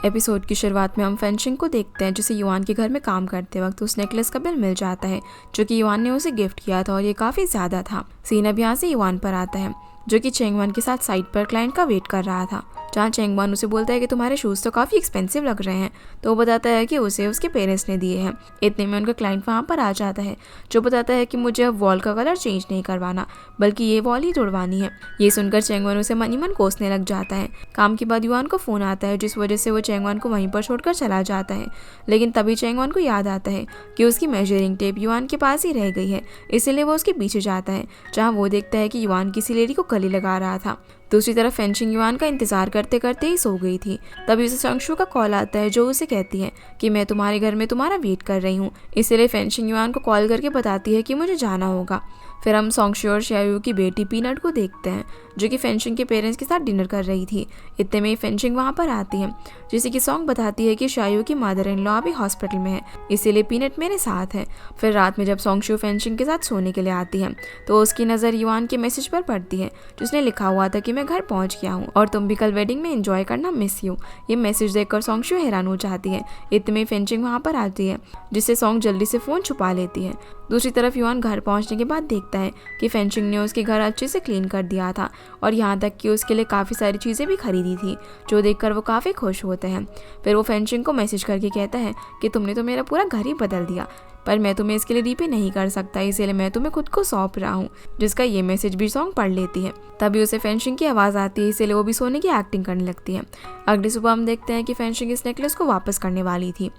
Episode की शुरुआत में हम फेंशिंग को देखते हैं, जिसे युआन के घर में काम करते वक्त उस नेकलेस का बिल मिल जाता है जो कि युआन ने उसे गिफ्ट किया था और ये काफ़ी ज़्यादा था। सीन अब यहाँ से युआन पर आता है जो कि चेंगवन के साथ साइट पर क्लाइंट का वेट कर रहा था, जहाँ चेंगवन उसे बोलता है कि तुम्हारे शूज़ तो काफ़ी एक्सपेंसिव लग रहे हैं। तो वो बताता है कि उसे उसके पेरेंट्स ने दिए हैं। इतने में उनका क्लाइंट वहाँ पर आ जाता है जो बताता है कि मुझे अब वॉल का कलर चेंज नहीं करवाना बल्कि ये वॉल ही तोड़वानी है। ये सुनकर चेंगवन उसे मन ही मन कोसने लग जाता है। काम के बाद युआन को फ़ोन आता है जिस वजह से वो चेंगवन को वहीं पर छोड़कर चला जाता है। लेकिन तभी चेंगवन को याद आता है कि उसकी मेजरिंग टेप युआन के पास ही रह गई है, इसीलिए वो उसके पीछे जाता है, जहाँ वो देखता है कि युआन किसी लेडी को गले लगा रहा था। दूसरी तरफ फेंशिंग युआन का इंतजार करते करते ही सो गई थी। तभी उसे संगशु का कॉल आता है जो उसे कहती है कि मैं तुम्हारे घर में तुम्हारा वेट कर रही हूँ। इसलिए फेंशिंग युआन को कॉल करके बताती है कि मुझे जाना होगा। फिर हम सोंगशु और शायू की बेटी पीनट को देखते हैं जो कि फेंशिंग के पेरेंट्स के साथ डिनर कर रही थी। इतने में फेंशिंग वहाँ पर आती है, जिसे कि सॉन्ग बताती है कि शायू की मदर इन लॉ अभी हॉस्पिटल में है, इसीलिए पीनट मेरे साथ है। फिर रात में जब सोंगशु फेंशिंग के साथ सोने के लिए आती है तो उसकी नज़र युआन के मैसेज पर पड़ती है जिसने लिखा हुआ था कि मैं घर पहुँच गया हूँ और तुम भी कल वेडिंग में एंजॉय करना, मिस यू। ये मैसेज देखकर सोंगशु हैरान हो जाती है। इतने में फेंशिंग वहाँ पर आती है जिससे सॉन्ग जल्दी से फ़ोन छुपा लेती है। दूसरी तरफ युआन घर पहुंचने के बाद देखता है कि फेंशिंग ने उसके घर अच्छे से क्लीन कर दिया था और यहाँ तक कि उसके लिए काफ़ी सारी चीज़ें भी खरीदी थी, जो देखकर वो काफ़ी खुश होते हैं। फिर वो फेंशिंग को मैसेज करके कहता है कि तुमने तो मेरा पूरा घर ही बदल दिया, पर मैं तुम्हें इसके लिए रीपे नहीं कर सकता, इसलिए मैं तुम्हें खुद को सौंप रहा हूँ। जिसका ये मैसेज भी सॉन्ग पढ़ लेती है। तभी उसे फेंशिंग की आवाज़ आती है, इसलिए वो भी सोने की एक्टिंग करने लगती है। अगली सुबह हम देखते हैं कि फेंशिंग इस नेकलेस को वापस करने वाली थी,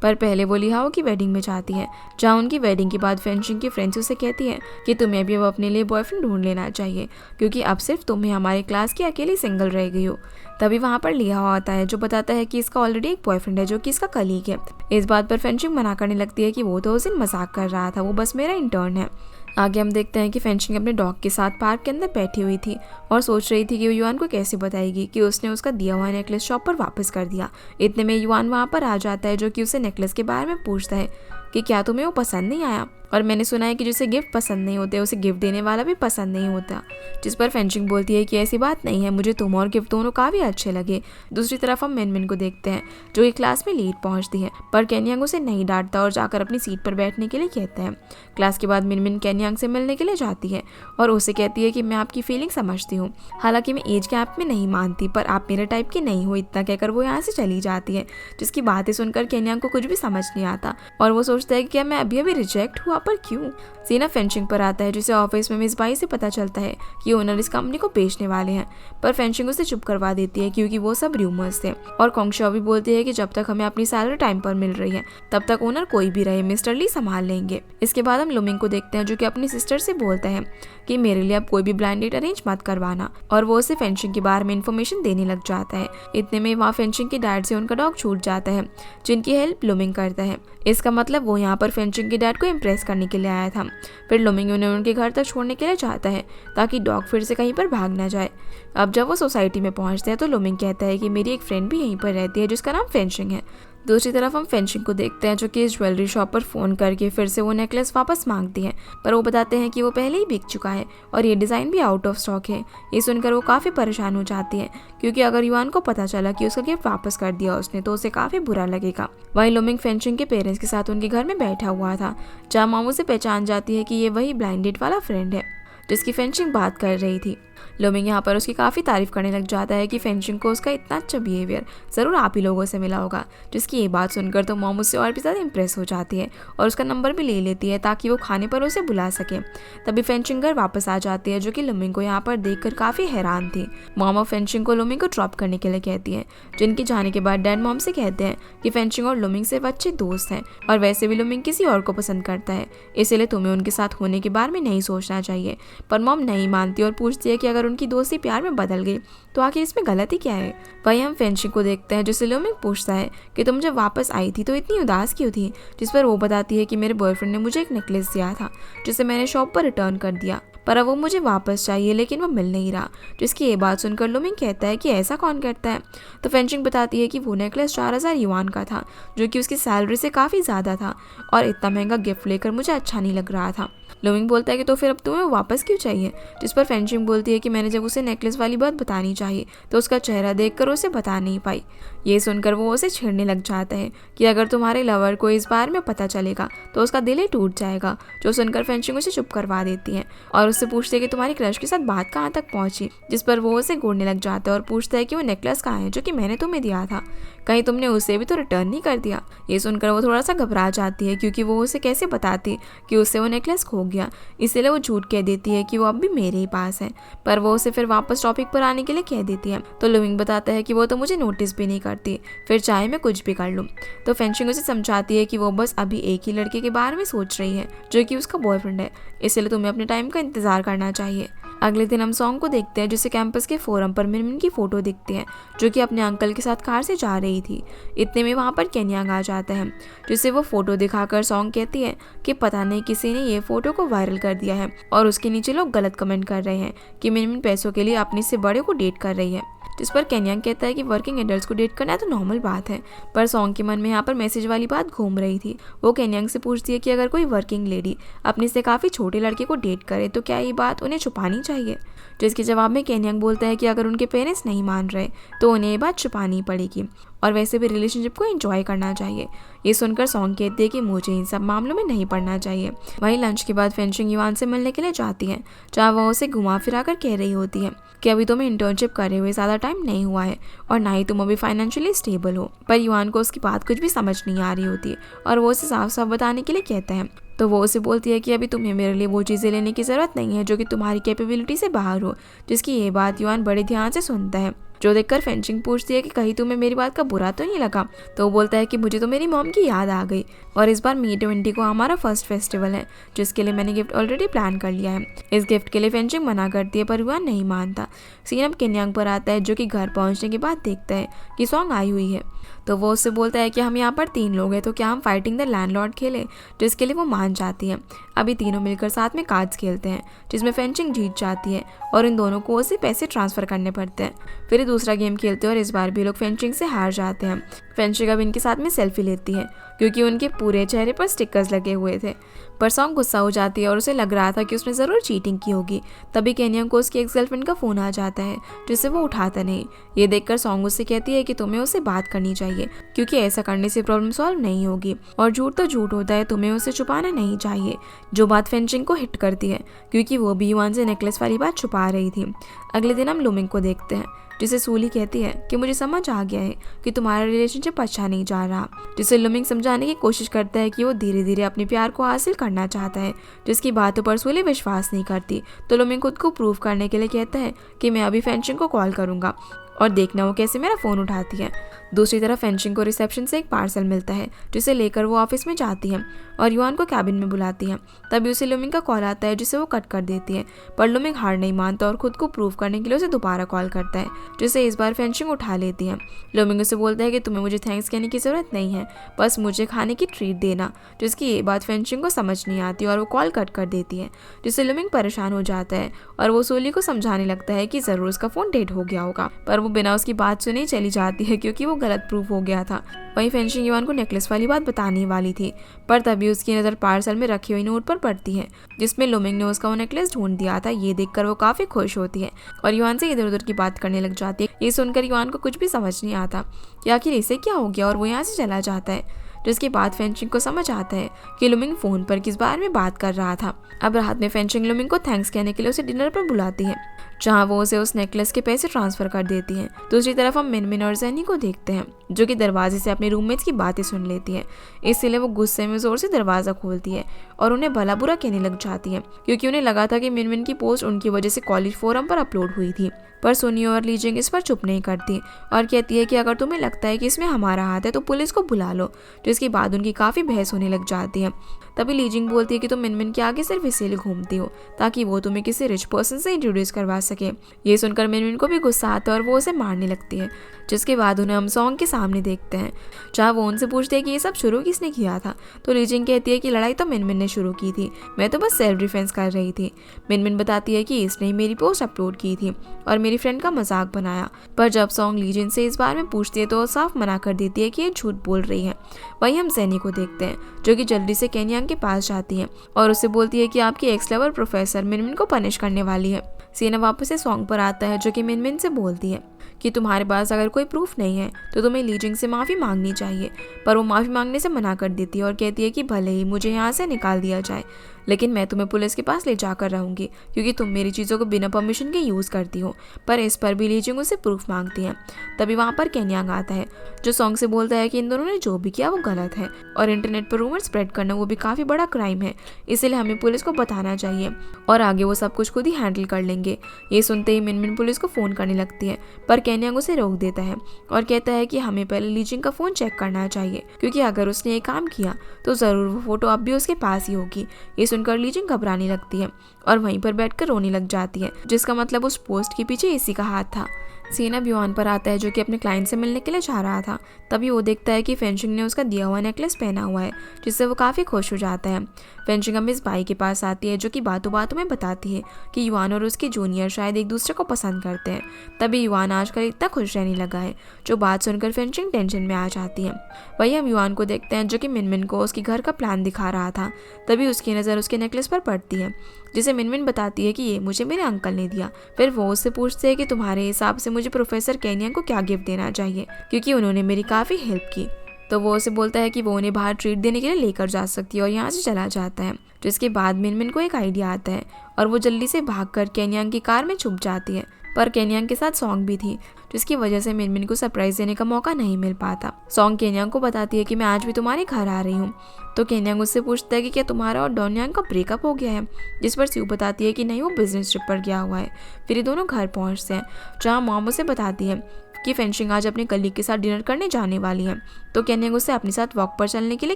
पर पहले वो लिहाओ की वेडिंग में जाती है, जहाँ उनकी वेडिंग के बाद फेंशिंग की फ्रेंड्स उसे कहती है कि तुम्हें भी अब अपने लिए बॉयफ्रेंड ढूंढ लेना चाहिए, क्योंकि अब सिर्फ तुम्हें हमारे क्लास की अकेली सिंगल रह गई हो। तभी वहाँ पर लिहाओ आता है जो बताता है कि इसका ऑलरेडी एक बॉयफ्रेंड है जो कि इसका कलीग है। इस बात पर फेंशिंग मना करने लगती है कि वो तो उस दिन मजाक कर रहा था, वो बस मेरा इंटर्न है। आगे हम देखते हैं कि फेंशिंग अपने डॉग के साथ पार्क के अंदर बैठी हुई थी और सोच रही थी कि वो युआन को कैसे बताएगी कि उसने उसका दिया हुआ नेकलेस शॉप पर वापस कर दिया। इतने में युआन वहाँ पर आ जाता है जो कि उसे नेकलेस के बारे में पूछता है कि क्या तुम्हें वो पसंद नहीं आया, और मैंने सुना है कि जिसे गिफ्ट पसंद नहीं होते उसे गिफ्ट देने वाला भी पसंद नहीं होता। जिस पर फेंशिंग बोलती है कि ऐसी बात नहीं है, मुझे तुम और गिफ्ट दोनों काफ़ी अच्छे लगे। दूसरी तरफ हम मिनमिन को देखते हैं जो कि क्लास में लेट पहुंचती है, पर केन्यांग उसे नहीं डांटता और जाकर अपनी सीट पर बैठने के लिए कहता है। क्लास के बाद मिनमिन केन्यांग से मिलने के लिए जाती है और उसे कहती है कि मैं आपकी फीलिंग समझती हूँ, हालांकि मैं एज गैप में नहीं मानती, पर आप मेरे टाइप की नहीं हो। इतना कहकर वो यहाँ से चली जाती है, जिसकी बातें सुनकर केन्यांग को कुछ भी समझ नहीं आता और वो सोचता है कि क्या मैं अभी अभी रिजेक्ट हुआ, पर क्यों। सीना फेंशिंग पर आता है जिसे ऑफिस में मिस बाई से पता चलता है कि ओनर इस कंपनी को बेचने वाले हैं, पर फेंशिंग उसे चुप करवा देती है क्योंकि वो सब रूमर्स थे। और कोंगशा भी बोलती है कि जब तक हमें अपनी सैलरी टाइम पर मिल रही है तब तक ओनर कोई भी रहे मिस्टर ली संभाल लेंगे। इसके बाद हम लुमिंग को देखते हैं जो कि अपनी सिस्टर से बोलता है कि मेरे लिए अब कोई भी ब्लाइंड डेट अरेंज मत करवाना, और वो उसे फेंशिंग के बारे में इन्फॉर्मेशन देने लग जाता है। इतने में वहाँ फेंशिंग के डैड से उनका डॉग छूट जाता है जिनकी हेल्प लुमिंग करता है। इसका मतलब वो यहाँ पर फेंशिंग के डैड को इम्प्रेस करने के लिए आया था। फिर लुमिंग उन्हें उनके घर तक छोड़ने के लिए चाहता है ताकि डॉग फिर से कहीं पर भाग ना जाए। अब जब वो सोसाइटी में पहुंचते हैं तो लुमिंग कहता है कि मेरी एक फ्रेंड भी यहीं पर रहती है जिसका नाम फेंशिंग है। दूसरी तरफ हम फेंशिंग को देखते हैं जो कि इस ज्वेलरी शॉप पर फ़ोन करके फिर से वो नेकलेस वापस मांगती है, पर वो बताते हैं कि वो पहले ही बिक चुका है और ये डिज़ाइन भी आउट ऑफ स्टॉक है। ये सुनकर वो काफ़ी परेशान हो जाती है क्योंकि अगर युआन को पता चला कि उसका गिफ्ट वापस कर दिया उसने तो उसे काफ़ी बुरा लगेगा। वहीं लुमिंग फेंशिंग के पेरेंट्स के साथ उनके घर में बैठा हुआ था, जहाँ मामू से पहचान जाती है कि ये वही ब्लाइंड डेट वाला फ्रेंड है जिसकी फेंशिंग बात कर रही थी। लुमिंग यहाँ पर उसकी काफ़ी तारीफ करने लग जाता है कि फेंशिंग को उसका इतना अच्छा बिहेवियर ज़रूर आप ही लोगों से मिला होगा, जिसकी ये बात सुनकर तो मॉम उससे और भी ज़्यादा इंप्रेस हो जाती है और उसका नंबर भी ले लेती है ताकि वो खाने पर उसे बुला सके। तभी फेंशिंग घर वापस आ जाती है जो कि लुमिंग को यहाँ पर देखकर काफ़ी हैरान थी। मॉम और फेंशिंग को लुमिंग को ड्रॉप करने के लिए कहती है, जिनके जाने के बाद डैड मॉम से कहते हैं कि फेंशिंग और लुमिंग सिर्फ अच्छे दोस्त हैं और वैसे भी लुमिंग किसी और को पसंद करता है, इसलिए तुम्हें उनके साथ होने के बारे में नहीं सोचना चाहिए। पर मॉम नहीं मानती और पूछती है कि अगर उनकी दोस्ती प्यार में बदल गई तो आखिर इसमें गलती क्या है। वहीं हम फेंशिंग को देखते हैं जिससे लुमिंग पूछता है कि तुम जब वापस आई थी तो इतनी उदास क्यों थी, जिस पर वो बताती है कि मेरे बॉयफ्रेंड ने मुझे एक नेकलेस दिया था जिसे मैंने शॉप पर रिटर्न कर दिया, पर अब वो मुझे वापस चाहिए लेकिन वो मिल नहीं रहा। जिसकी ये बात सुनकर लुमिंग कहता है कि ऐसा कौन करता है। तो फेंशिंग बताती है कि वो नेकलेस 4000 युआन का था जो कि उसकी सैलरी से काफ़ी ज़्यादा था और इतना महंगा गिफ्ट लेकर मुझे अच्छा नहीं लग रहा था। लुमिंग बोलता है कि तो फिर अब तुम्हें वो वापस क्यों चाहिए, जिस पर फेंशिंग बोलती है कि मैंने जब उसे नेकलेस वाली बात बतानी चाहिए तो उसका चेहरा देखकर उसे बता नहीं पाई। ये सुनकर वो उसे छेड़ने लग जाता है कि अगर तुम्हारे लवर को इस बारे में पता चलेगा तो उसका दिल ही टूट जाएगा। जो सुनकर फेंशिंग उसे चुप करवा देती है और उससे पूछती है कि तुम्हारी क्रश के साथ बात कहाँ तक पहुंची, जिस पर वो उसे घूरने लग जाता है और पूछता है कि वो नेकलेस कहाँ है जो कि मैंने तुम्हें दिया था, कहीं तुमने उसे भी तो रिटर्न नहीं कर दिया। ये सुनकर वो थोड़ा सा घबरा जाती है क्योंकि वो उसे कैसे बताती कि उससे वो नेकलेस खो गया, इसीलिए वो झूठ कह देती है कि वो अब भी मेरे ही पास है। पर वो उसे फिर वापस टॉपिक पर आने के लिए कह देती है तो लुमिंग बताता है कि वो तो मुझे नोटिस भी नहीं करती, फिर चाहे मैं कुछ भी कर लूँ। तो फेंशिंग उसे समझाती है कि वो बस अभी एक ही लड़के के बारे में सोच रही है जो कि उसका बॉयफ्रेंड है, इसलिए तुम्हें अपने टाइम का इंतजार करना चाहिए। अगले दिन हम सॉन्ग को देखते हैं जिसे कैंपस के फोरम पर मिनमिन की फोटो दिखती है जो कि अपने अंकल के साथ कार से जा रही थी। इतने में वहाँ पर केन्यांग आ जाता है जिसे वो फोटो दिखाकर सॉन्ग कहती है कि पता नहीं किसी ने ये फोटो को वायरल कर दिया है और उसके नीचे लोग गलत कमेंट कर रहे हैं कि मिनमिन पैसों के लिए अपने से बड़े को डेट कर रही है। जिस पर केन्यांग कहता है कि वर्किंग एडल्ट्स को डेट करना तो नॉर्मल बात है, पर सॉन्ग के मन में यहाँ पर मैसेज वाली बात घूम रही थी। वो केन्यांग से पूछती है कि अगर कोई वर्किंग लेडी अपने से काफ़ी छोटे लड़के को डेट करे तो क्या ये बात उन्हें छुपानी चाहिए। जिसके जवाब में केन्यांग बोलता है कि अगर उनके पेरेंट्स नहीं मान रहे तो उन्हें ये बात छुपानी पड़ेगी और वैसे भी रिलेशनशिप को एंजॉय करना चाहिए। ये सुनकर सॉन्ग कहती है कि मुझे इन सब मामलों में नहीं पड़ना चाहिए। वहीं लंच के बाद फेंशिंग युआन से मिलने के लिए जाती है जहाँ वह उसे घुमा फिरा कर कह रही होती है कि अभी तुम्हें इंटर्नशिप करे हुए ज़्यादा टाइम नहीं हुआ है और ना ही तुम अभी फाइनेंशियली स्टेबल हो। पर युआन को उसकी बात कुछ भी समझ नहीं आ रही होती और वो उसे साफ साफ बताने के लिए कहता है तो वो उसे बोलती है कि अभी तुम्हें मेरे लिए वो चीज़ें लेने की ज़रूरत नहीं है जो कि तुम्हारी कैपेबिलिटी से बाहर हो। जिसकी ये बात युआन बड़े ध्यान से सुनता है। जो देखकर फेंशिंग पूछती है कि कहीं तुम्हें मेरी बात का बुरा तो नहीं लगा, तो वो बोलता है कि मुझे तो मेरी मॉम की याद आ गई और इस बार मी 20 को हमारा फर्स्ट फेस्टिवल है जिसके लिए मैंने गिफ्ट ऑलरेडी प्लान कर लिया है। इस गिफ्ट के लिए फेंशिंग मना करती है पर युआन नहीं मानता। सीन अब केन्यांग पर आता है जो कि घर पहुंचने के बाद देखता है कि सॉन्ग आई हुई है तो वो उससे बोलता है कि हम यहाँ पर 3 लोग हैं तो क्या हम फाइटिंग द लैंडलॉर्ड खेलें, जिसके लिए वो मान जाती है। अभी तीनों मिलकर साथ में कार्ड्स खेलते हैं जिसमें फेंशिंग जीत जाती है और इन दोनों को उसे पैसे ट्रांसफ़र करने पड़ते हैं। फिर दूसरा गेम खेलते हैं और इस बार भी लोग फेंशिंग से हार जाते हैं। फेंशिंग अब इनके साथ में सेल्फी लेती है क्योंकि उनके पूरे चेहरे पर स्टिकर्स लगे हुए थे। पर सॉन्ग गुस्सा हो जाती है और उसे लग रहा था कि उसने ज़रूर चीटिंग की होगी। तभी केन्यांग को उसकी एक्स गर्लफ्रेंड का फ़ोन आ जाता है जिसे वो उठाता नहीं। ये देखकर सॉन्ग उससे कहती है कि तुम्हें उससे बात करनी चाहिए क्योंकि ऐसा करने से प्रॉब्लम सॉल्व नहीं होगी और झूठ तो झूठ होता है, तुम्हें उसे छुपाना नहीं चाहिए। जो बात फेंशिंग को हिट करती है क्योंकि वो भी युआन से नेकलेस वाली बात छुपा रही थी। अगले दिन हम लुमिंग को देखते हैं जिसे सूली कहती है कि मुझे समझ आ गया है कि तुम्हारा रिलेशनशिप अच्छा नहीं जा रहा। जिसे लुमिंग समझाने की कोशिश करता है कि वो धीरे धीरे अपने प्यार को हासिल करना चाहता है, जिसकी बातों पर सूली विश्वास नहीं करती। तो लुमिंग खुद को प्रूव करने के लिए कहता है कि मैं अभी फेंशिंग को कॉल करूंगा और देखना वो कैसे मेरा फ़ोन उठाती है। दूसरी तरफ फेंशिंग को रिसेप्शन से एक पार्सल मिलता है जिसे लेकर वो ऑफिस में जाती है और युआन को कैबिन में बुलाती है। तभी उसे लुमिंग का कॉल आता है जिसे वो कट कर देती है, पर लुमिंग हार नहीं मानता और खुद को प्रूव करने के लिए उसे दोबारा कॉल करता है जिसे इस बार फेंशिंग उठा लेती है। लुमिंग उसे बोलता है कि तुम्हें मुझे थैंक्स कहने की ज़रूरत नहीं है, बस मुझे खाने की ट्रीट देना। जिसकी ये बात फेंशिंग को समझ नहीं आती और वो कॉल कट कर देती है जिससे लुमिंग परेशान हो जाता है और वो सूली को समझाने लगता है कि ज़रूर उसका फ़ोन डेड हो गया होगा, पर वो बिना उसकी बात सुने चली जाती है क्योंकि वो गलत प्रूफ हो गया था। वहीं फेंशिंग युआन को नेकलेस वाली बात बताने वाली थी पर तभी उसकी नज़र पार्सल में रखी हुई नोट पर पड़ती है जिसमें लुमिंग ने उसका वो नेकलेस ढूंढ दिया था। ये देखकर वो काफ़ी खुश होती है और युआन से इधर उधर की बात करने लग जाती है। ये सुनकर युआन को कुछ भी समझ नहीं आता कि आखिर इसे क्या हो गया और वो यहाँ से चला जाता है। जिसके बाद फेंशिंग को समझ आता है कि लुमिंग फ़ोन पर किस बारे में बात कर रहा था। अब रात में फेंशिंग लुमिंग को थैंक्स कहने के लिए उसे डिनर पर बुलाती है जहाँ वो उसे उस नेकलेस के पैसे ट्रांसफर कर देती हैं। दूसरी तरफ हम मिनमिन और ज़ेनी को देखते हैं जो कि दरवाजे से अपने रूममेट्स की बातें सुन लेती है, इसलिए वो गुस्से में ज़ोर से दरवाज़ा खोलती है और उन्हें भला बुरा कहने लग जाती है क्योंकि उन्हें लगा था कि मिनमिन की पोस्ट उनकी वजह से कॉलेज फोरम पर अपलोड हुई थी। पर सोनी और लीजिंग इस पर चुप नहीं करती और कहती है कि अगर तुम्हें लगता है कि इसमें हमारा हाथ है तो पुलिस को बुला लो। जिसके बाद उनकी काफ़ी बहस होने लग जाती है। तभी लीजिंग बोलती है कि तुम मिनमिन के आगे सिर्फ इसीलिए घूमती हो ताकि वो तुम्हें किसी रिच पर्सन से इंट्रोड्यूस करवा सके। ये सुनकर मिनमिन को भी गुस्सा आता है और वो उसे मारने लगती है। जिसके बाद उन्हें हम सॉन्ग के सामने देखते हैं जहाँ वो उनसे पूछते हैं कि ये सब शुरू किसने किया था। तो लीजिंग कहती है कि लड़ाई तो मिनमिन ने शुरू की थी, मैं तो बस सेल्फ डिफेंस कर रही थी। मिनमिन बताती है कि इसने मेरी पोस्ट अपलोड की थी और मेरी फ्रेंड का मजाक बनाया। पर जब सॉन्ग लीजिंग से इस बारे में पूछती है तो साफ मना कर देती है कि ये झूठ बोल रही है। वहीं हम ज़ेनी को देखते हैं जो कि जल्दी से केन्यांग के पास जाती है और उससे बोलती है कि आपकी एक्स लवर प्रोफेसर मिनमिन को पनिश करने वाली है। सीना वापस से सॉन्ग पर आता है जो कि मिनमिन से बोलती है कि तुम्हारे पास अगर कोई प्रूफ नहीं है तो तुम्हें ली जिंग से माफ़ी मांगनी चाहिए। पर वो माफ़ी मांगने से मना कर देती है और कहती है कि भले ही मुझे यहाँ से निकाल दिया जाए, लेकिन मैं तुम्हें पुलिस के पास ले जाकर रहूंगी क्योंकि तुम मेरी चीज़ों को बिना परमिशन के यूज़ करती हो। पर इस पर भी ली जिंग उससे प्रूफ मांगती है। तभी वहाँ पर केन्यांग आता है जो सॉन्ग से बोलता है कि इन दोनों ने जो भी किया वो गलत है और इंटरनेट पर रूमर स्प्रेड करना वो भी काफ़ी बड़ा क्राइम है, इसलिए हमें पुलिस को बताना चाहिए और आगे वो सब कुछ खुद ही हैंडल कर लेंगे। ये सुनते ही मिनमिन पुलिस को फ़ोन करने लगती है, पर केन्यांग उसे रोक देता है और कहता है कि हमें पहले ली जिंग का फ़ोन चेक करना चाहिए क्योंकि अगर उसने ये काम किया तो ज़रूर वो फोटो अब भी उसके पास ही होगी। ये सुनकर ली जिंग घबराने लगती है और वहीं पर बैठकर रोने लग जाती है, जिसका मतलब उस पोस्ट के पीछे इसी का हाथ था। सीन अब युआन पर आता है जो कि अपने क्लाइंट से मिलने के लिए जा रहा था। तभी वो देखता है कि फेंशिंग ने उसका दिया हुआ नेकलेस पहना हुआ है, जिससे वो काफ़ी खुश हो जाता है। फेंशिंग अब इस भाई के पास आती है जो कि बातों बातों में बताती है कि युआन और उसके जूनियर शायद एक दूसरे को पसंद करते हैं। तभी युआन आजकल इतना खुश रहने लगा है, जो बात सुनकर फेंशिंग टेंशन में आ जाती है। वही हम युआन को देखते हैं जो कि मिनमिन को उसके घर का प्लान दिखा रहा था। तभी उसकी नज़र उसके नेकलेस पर पड़ती है, जिसे मिनमिन बताती है कि ये मुझे मेरे अंकल ने दिया। फिर वो उससे पूछते हैं कि तुम्हारे हिसाब से मुझे प्रोफेसर केन्यांग को क्या गिफ्ट देना चाहिए क्योंकि उन्होंने मेरी काफ़ी हेल्प की। तो वो उसे बोलता है कि वो उन्हें बाहर ट्रीट देने के लिए लेकर जा सकती है और यहाँ से चला जाता है। जिसके बाद मिनमिन को एक आइडिया आता है और वो जल्दी से भागकर केन्यांग की कार में छुप जाती है। पर केन्यांग के साथ सॉन्ग भी थी, जिसकी वजह से मिनमिन को सरप्राइज देने का मौका नहीं मिल पाता। सॉन्ग केन्यांग को बताती है कि मैं आज भी तुम्हारे घर आ रही हूँ। तो केन्यांग उससे पूछता है कि क्या तुम्हारा और डोनयांग का ब्रेकअप हो गया है, जिस पर स्यू बताती है कि नहीं, वो बिजनेस ट्रिप पर गया हुआ है। फिर ये दोनों घर पहुँचते हैं जहाँ मॉम उसे बताती है कि फेंशिंग आज अपने कलीग के साथ डिनर करने जाने वाली है। तो केन्यांग उससे अपने साथ वॉक पर चलने के लिए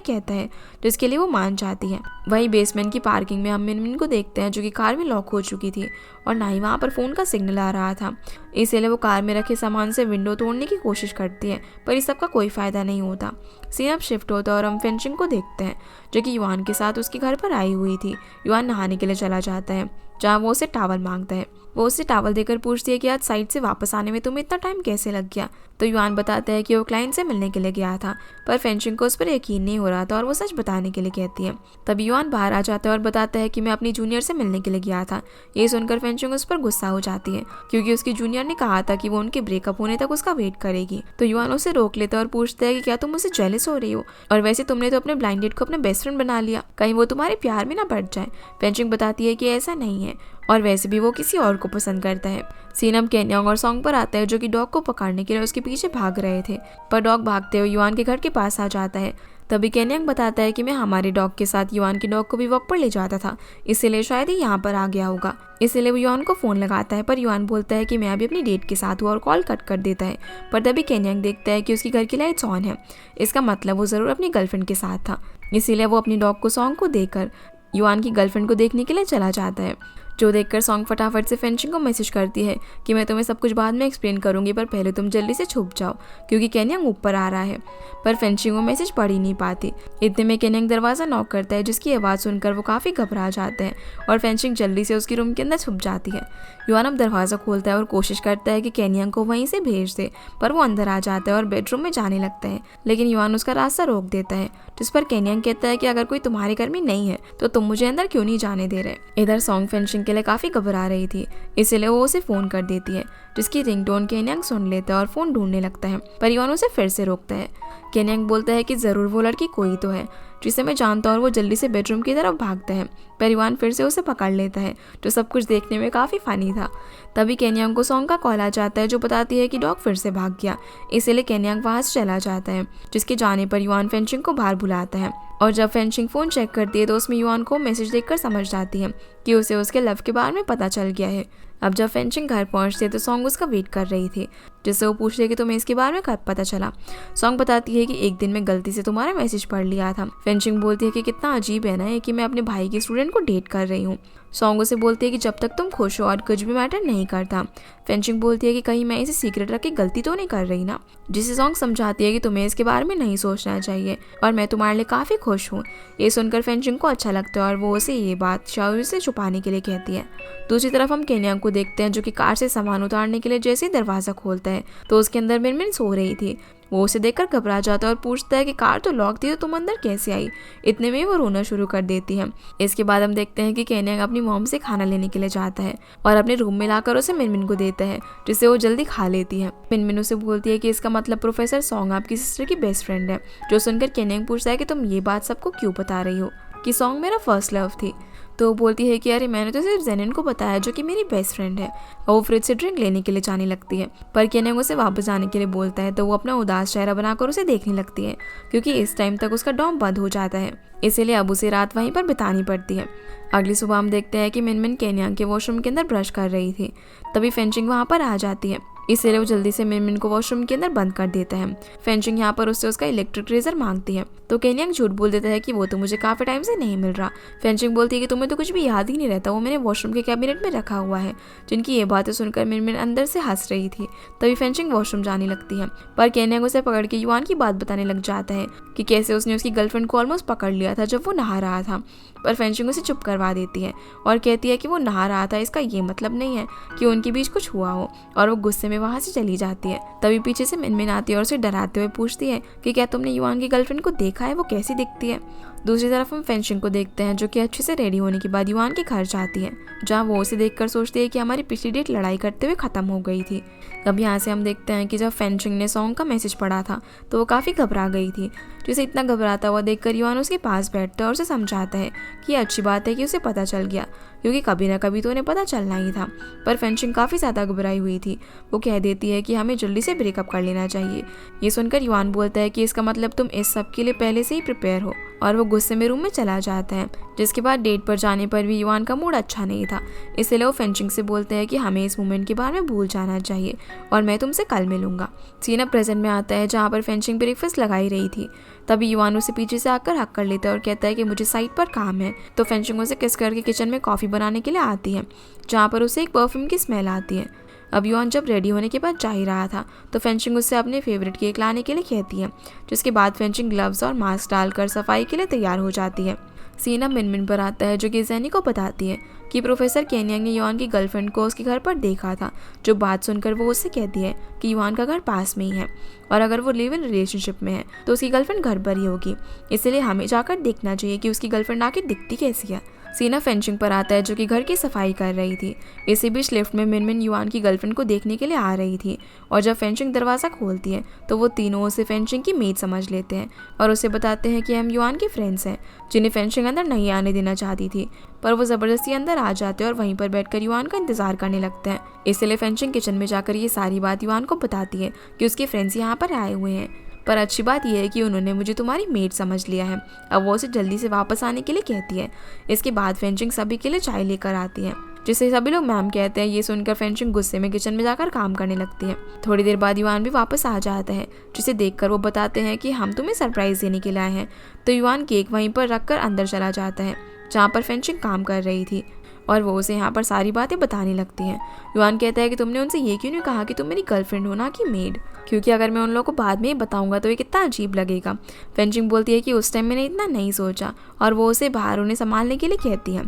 कहता है, जिसके लिए वो मान जाती है। वही बेसमेंट की पार्किंग में हम मिनमिन को देखते हैं जो कि कार में लॉक हो चुकी थी और ना ही वहाँ पर फ़ोन का सिग्नल आ रहा था। इसलिए वो कार में रखे सामान से विंडो तोड़ने की कोशिश करती है, पर इस सब का कोई फ़ायदा नहीं होता। सीन अब शिफ्ट होता है और हम फेंशिंग को देखते हैं जो कि युआन के साथ उसके घर पर आई हुई थी। युआन नहाने के लिए चला जाता है जहाँ वो उसे टावल मांगता है। वो उसे टावल देकर पूछती है कि आज साइट से वापस आने में तुम्हें इतना टाइम कैसे लग गया। तो युआन बताता है कि वो क्लाइंट से मिलने के लिए गया था, पर फेंशिंग को उस पर यकीन नहीं हो रहा था और वो सच बताने के लिए कहती है। तभी युआन बाहर आ जाता है और बताता है कि मैं अपनी जूनियर से मिलने के लिए गया था। ये सुनकर फेंशिंग उस पर गुस्सा हो जाती है क्योंकि उसकी जूनियर ने कहा था कि वो उनके ब्रेकअप होने तक उसका वेट करेगी। तो युआन उसे रोक लेता है और पूछता है कि क्या तुम मुझसे जेलस हो रही हो, और वैसे तुमने तो अपने ब्लाइंड डेट को अपने बेस्ट फ्रेंड बना लिया, कहीं वो तुम्हारे प्यार में ना पड़ जाए। फेंशिंग बताती है कि ऐसा नहीं है और वैसे भी वो किसी और को पसंद करता है। सीन अब केन्यांग और सॉन्ग पर आता है जो कि डॉग को पकड़ने के लिए उसके पीछे भाग रहे थे, पर डॉग भागते हुए युआन के घर के पास आ जाता है। तभी केन्यांग बताता है कि मैं हमारे डॉग के साथ युआन की डॉग को भी वॉक पर ले जाता था, इसीलिए शायद ही यहाँ पर आ गया होगा। इसलिए वो युआन को फ़ोन लगाता है, पर युआन बोलता है कि मैं अभी अपनी डेट के साथ हूँ और कॉल कट कर देता है। पर तभी केन्यांग देखता है कि उसकी घर की लाइट्स ऑन है, इसका मतलब वो ज़रूर अपनी गर्लफ्रेंड के साथ था। इसीलिए वो अपनी डॉग को सॉन्ग को देकर युआन की गर्लफ्रेंड को देखने के लिए चला जाता है, जो देखकर सॉन्ग फटाफट से फेंशिंग को मैसेज करती है कि मैं तुम्हें सब कुछ बाद में एक्सप्लेन करूंगी, पर पहले तुम जल्दी से छुप जाओ क्योंकि केन्यांग ऊपर आ रहा है। पर फेंशिंग वो मैसेज पढ़ ही नहीं पाती। इतने में केन्यांग दरवाज़ा नॉक करता है, जिसकी आवाज़ सुनकर वो काफ़ी घबरा जाते हैं और फेंशिंग जल्दी से उसकी रूम के अंदर छुप जाती है। युआन अब दरवाज़ा खोलता है और कोशिश करता है कि केन्यांग को वहीं से भेज दे, पर वो अंदर आ जाता है और बेडरूम में जाने लगता है, लेकिन युआन उसका रास्ता रोक देता है, जिस पर केन्यांग कहता है कि अगर कोई तुम्हारे घर में नहीं है तो तुम मुझे अंदर क्यों नहीं जाने दे रहे। इधर सॉन्ग फेंशिंग के लिए काफ़ी घबरा रही थी, इसलिए वो उसे फ़ोन कर देती है, जिसकी रिंगटोन केन्यांग सुन लेता है और फ़ोन ढूंढने लगता है, पर युआन उसे फिर से रोकता है। केन्यांग बोलता है कि ज़रूर वो लड़की कोई तो है जिसे मैं जानता हूँ, और वो जल्दी से बेडरूम की तरफ भागता है, पर युआन फिर से उसे पकड़ लेता है, जो सब कुछ देखने में काफ़ी फ़नी था। तभी केन्यांग को सॉन्ग का कॉल आ जाता है जो बताती है कि डॉग फिर से भाग गया, इसलिए केन्यांग वहाँ से चला जाता है, जिसके जाने पर युआन फेंशिंग को बाहर बुलाता है। और जब फेंशिंग फ़ोन चेक करती है तो उसमें युआन को मैसेज देखकर समझ जाती है कि उसे उसके लव के बारे में पता चल गया है। अब जब फेंशिंग घर पहुंचती है तो सॉन्ग उसका वेट कर रही थी, जिससे वो पूछती है कि तुम्हें इसके बारे में कब पता चला। सॉन्ग बताती है कि एक दिन मैं गलती से तुम्हारा मैसेज पढ़ लिया था। फेंशिंग बोलती है कि कितना अजीब है ना ये कि मैं अपने भाई के स्टूडेंट को डेट कर रही हूँ। सॉन्ग उसे बोलती है कि जब तक तुम खुश हो और कुछ भी मैटर नहीं करता। फेंशिंग बोलती है कि कहीं मैं इसे सीक्रेट रख के गलती तो नहीं कर रही ना, जिसे सॉन्ग समझाती है कि तुम्हें इसके बारे में नहीं सोचना चाहिए और मैं तुम्हारे लिए काफ़ी खुश हूँ। ये सुनकर फेंशिंग को अच्छा लगता है और वो उसे ये बात शाओ से छुपाने के लिए कहती है। दूसरी तरफ हम केन्यांग को देखते हैं जो कि कार से सामान उतारने के लिए जैसे ही दरवाज़ा खोलता है तो उसके अंदर मिनमिन सो रही थी, वो उसे देखकर घबरा जाता है और पूछता है कि कार तो लॉक थी तो तुम अंदर कैसे आई। इतने में वो रोना शुरू कर देती है। इसके बाद हम देखते हैं कि केनियांग अपनी मॉम से खाना लेने के लिए जाता है और अपने रूम में लाकर उसे मिनमिन को देता है, जिसे वो जल्दी खा लेती है। मिनमिन उसे बोलती है कि इसका मतलब प्रोफेसर सॉन्ग आपकी सिस्टर की बेस्ट फ्रेंड है। जो सुनकर केनियांग पूछता है कि तुम ये बात सबको क्यों बता रही हो कि सॉन्ग मेरा फर्स्ट लव थी। तो वो बोलती है कि अरे मैंने तो सिर्फ जेनिन को बताया जो कि मेरी बेस्ट फ्रेंड है। और वो फ्रिज से ड्रिंक लेने के लिए जाने लगती है, पर केनियांग उसे वापस जाने के लिए बोलता है। तो वो अपना उदास चेहरा बनाकर उसे देखने लगती है, क्योंकि इस टाइम तक उसका डॉम बंद हो जाता है, इसीलिए अब उसे रात वहीं पर बितानी पड़ती है। अगली सुबह हम देखते हैं कि मिनमिन केनियांग के वॉशरूम के अंदर ब्रश कर रही थी, तभी फेंचिंग वहाँ पर आ जाती है। इसलिए वो जल्दी से मिनमिन को वॉशरूम के अंदर बंद कर देता है। फेंचिंग यहाँ पर उससे उसका इलेक्ट्रिक रेजर मांगती है, तो केनियांग झूठ बोल देता है कि वो तो मुझे काफी टाइम से नहीं मिल रहा। फेंचिंग बोलती है कि तुम्हें तो कुछ भी याद ही नहीं रहता, वो मैंने वॉशरूम के कैबिनेट में रखा हुआ है। जिनकी ये बातें सुनकर मिनमिन अंदर से हंस रही थी। तभी फेंचिंग वॉशरूम जाने लगती है, पर केनियांग उसे पकड़ के युआन की बात बताने लग जाता है कि कैसे उसने उसकी गर्लफ्रेंड को ऑलमोस्ट पकड़ लिया था जब वो नहा रहा था। पर फेंचिंग उसे चुप करवा देती है और कहती है कि वो नहा रहा था, इसका ये मतलब नहीं है कि उनके बीच कुछ हुआ हो, और वो गुस्से में वहां से चली जाती है। तभी पीछे से मिनमिन आती है और उसे डराते हुए पूछती है कि क्या तुमने युआन की गर्लफ्रेंड को देखा है, वो कैसी दिखती है। दूसरी तरफ हम फेंचिंग को देखते हैं, जो कि अच्छे से रेडी होने के बाद युआन के घर जाती है, जहाँ वो उसे देखकर सोचती है कि हमारी पिछली डेट लड़ाई करते हुए खत्म हो गई थी। अब यहाँ से हम देखते हैं कि जब फेंचिंग ने सॉन्ग का मैसेज पढ़ा था तो वो काफ़ी घबरा गई थी। जिसे इतना घबराता हुआ देखकर युआन उसके पास बैठता है और उसे समझाता है कि ये अच्छी बात है कि उसे पता चल गया, क्योंकि कभी ना कभी तो उन्हें पता चलना ही था। पर फेंचिंग काफ़ी ज़्यादा घबराई हुई थी। वो कह देती है कि हमें जल्दी से ब्रेकअप कर लेना चाहिए। ये सुनकर युआन बोलता है कि इसका मतलब तुम इस सब के लिए पहले से ही प्रिपेयर हो, और वो गुस्से में रूम में चला जाता है। जिसके बाद डेट पर जाने पर भी युआन का मूड अच्छा नहीं था, इसलिए वो फेंचिंग से बोलते हैं कि हमें इस मोमेंट के बारे में भूल जाना चाहिए और मैं तुमसे कल मिलूंगा। सीन प्रेजेंट में आता है, जहाँ पर फेंचिंग ब्रेकफास्ट लगाई रही थी। तभी युआन उसे पीछे से आकर हक कर लेता है और कहता है कि मुझे साइट पर काम है। तो फेंचिंग उसे किस करके किचन में कॉफ़ी बनाने के लिए आती है, जहाँ पर उसे एक परफ्यूम की स्मेल आती है। अब युआन जब रेडी होने के बाद जा ही रहा था तो फेंचिंग उससे अपने फेवरेट केक लाने के लिए कहती है, जिसके बाद फेंचिंग ग्लव्स और मास्क डालकर सफाई के लिए तैयार हो जाती है। सीन अब मिनमिन पर आता है, जो कि जेनी को बताती है कि प्रोफेसर केनियांग ने युआन की गर्लफ्रेंड को उसके घर पर देखा था। जो बात सुनकर वो उससे कहती है कि युआन का घर पास में ही है, और अगर वो लिव इन रिलेशनशिप में है तो उसकी गर्लफ्रेंड घर पर ही होगी, इसलिए हमें जाकर देखना चाहिए कि उसकी गर्लफ्रेंड आखिर दिखती कैसी है। सीना फेंचिंग पर आता है, जो कि घर की सफाई कर रही थी। इसी बीच लिफ्ट में मिनमिन युआन की गर्लफ्रेंड को देखने के लिए आ रही थी, और जब फेंचिंग दरवाज़ा खोलती है तो वो तीनों उसे फेंचिंग की मेड समझ लेते हैं और उसे बताते हैं कि हम युआन के फ्रेंड्स हैं, जिन्हें फेंचिंग अंदर नहीं आने देना चाहती थी। पर वो ज़बरदस्ती अंदर आ जाते हैं और वहीं पर बैठकर युआन का इंतजार करने लगते हैं। इसलिए फेंचिंग किचन में जाकर ये सारी बात युआन को बताती है कि उसके फ्रेंड्स यहाँ पर आए हुए हैं, पर अच्छी बात यह है कि उन्होंने मुझे तुम्हारी मेड समझ लिया है। अब वो उसे जल्दी से वापस आने के लिए कहती है। इसके बाद फेंचिंग सभी के लिए चाय लेकर आती है, जिसे सभी लोग मैम कहते हैं। ये सुनकर फेंचिंग गुस्से में किचन में जाकर काम करने लगती है। थोड़ी देर बाद युआन भी वापस आ जाता है, जिसे देखकर वो बताते हैं कि हम तुम्हें सरप्राइज देने के लिए आए हैं। तो युआन केक वहीं पर रखकर अंदर चला जाता है, जहाँ पर फेंचिंग काम कर रही थी, और वो उसे यहाँ पर सारी बातें बताने लगती हैं। युआन कहता है कि तुमने उनसे ये क्यों नहीं कहा कि तुम मेरी गर्लफ्रेंड हो ना कि मेड, क्योंकि अगर मैं उन लोगों को बाद में ही बताऊंगा तो ये कितना अजीब लगेगा। फेंचिंग बोलती है कि उस टाइम मैंने इतना नहीं सोचा, और वो उसे बाहर उन्हें संभालने के लिए कहती है।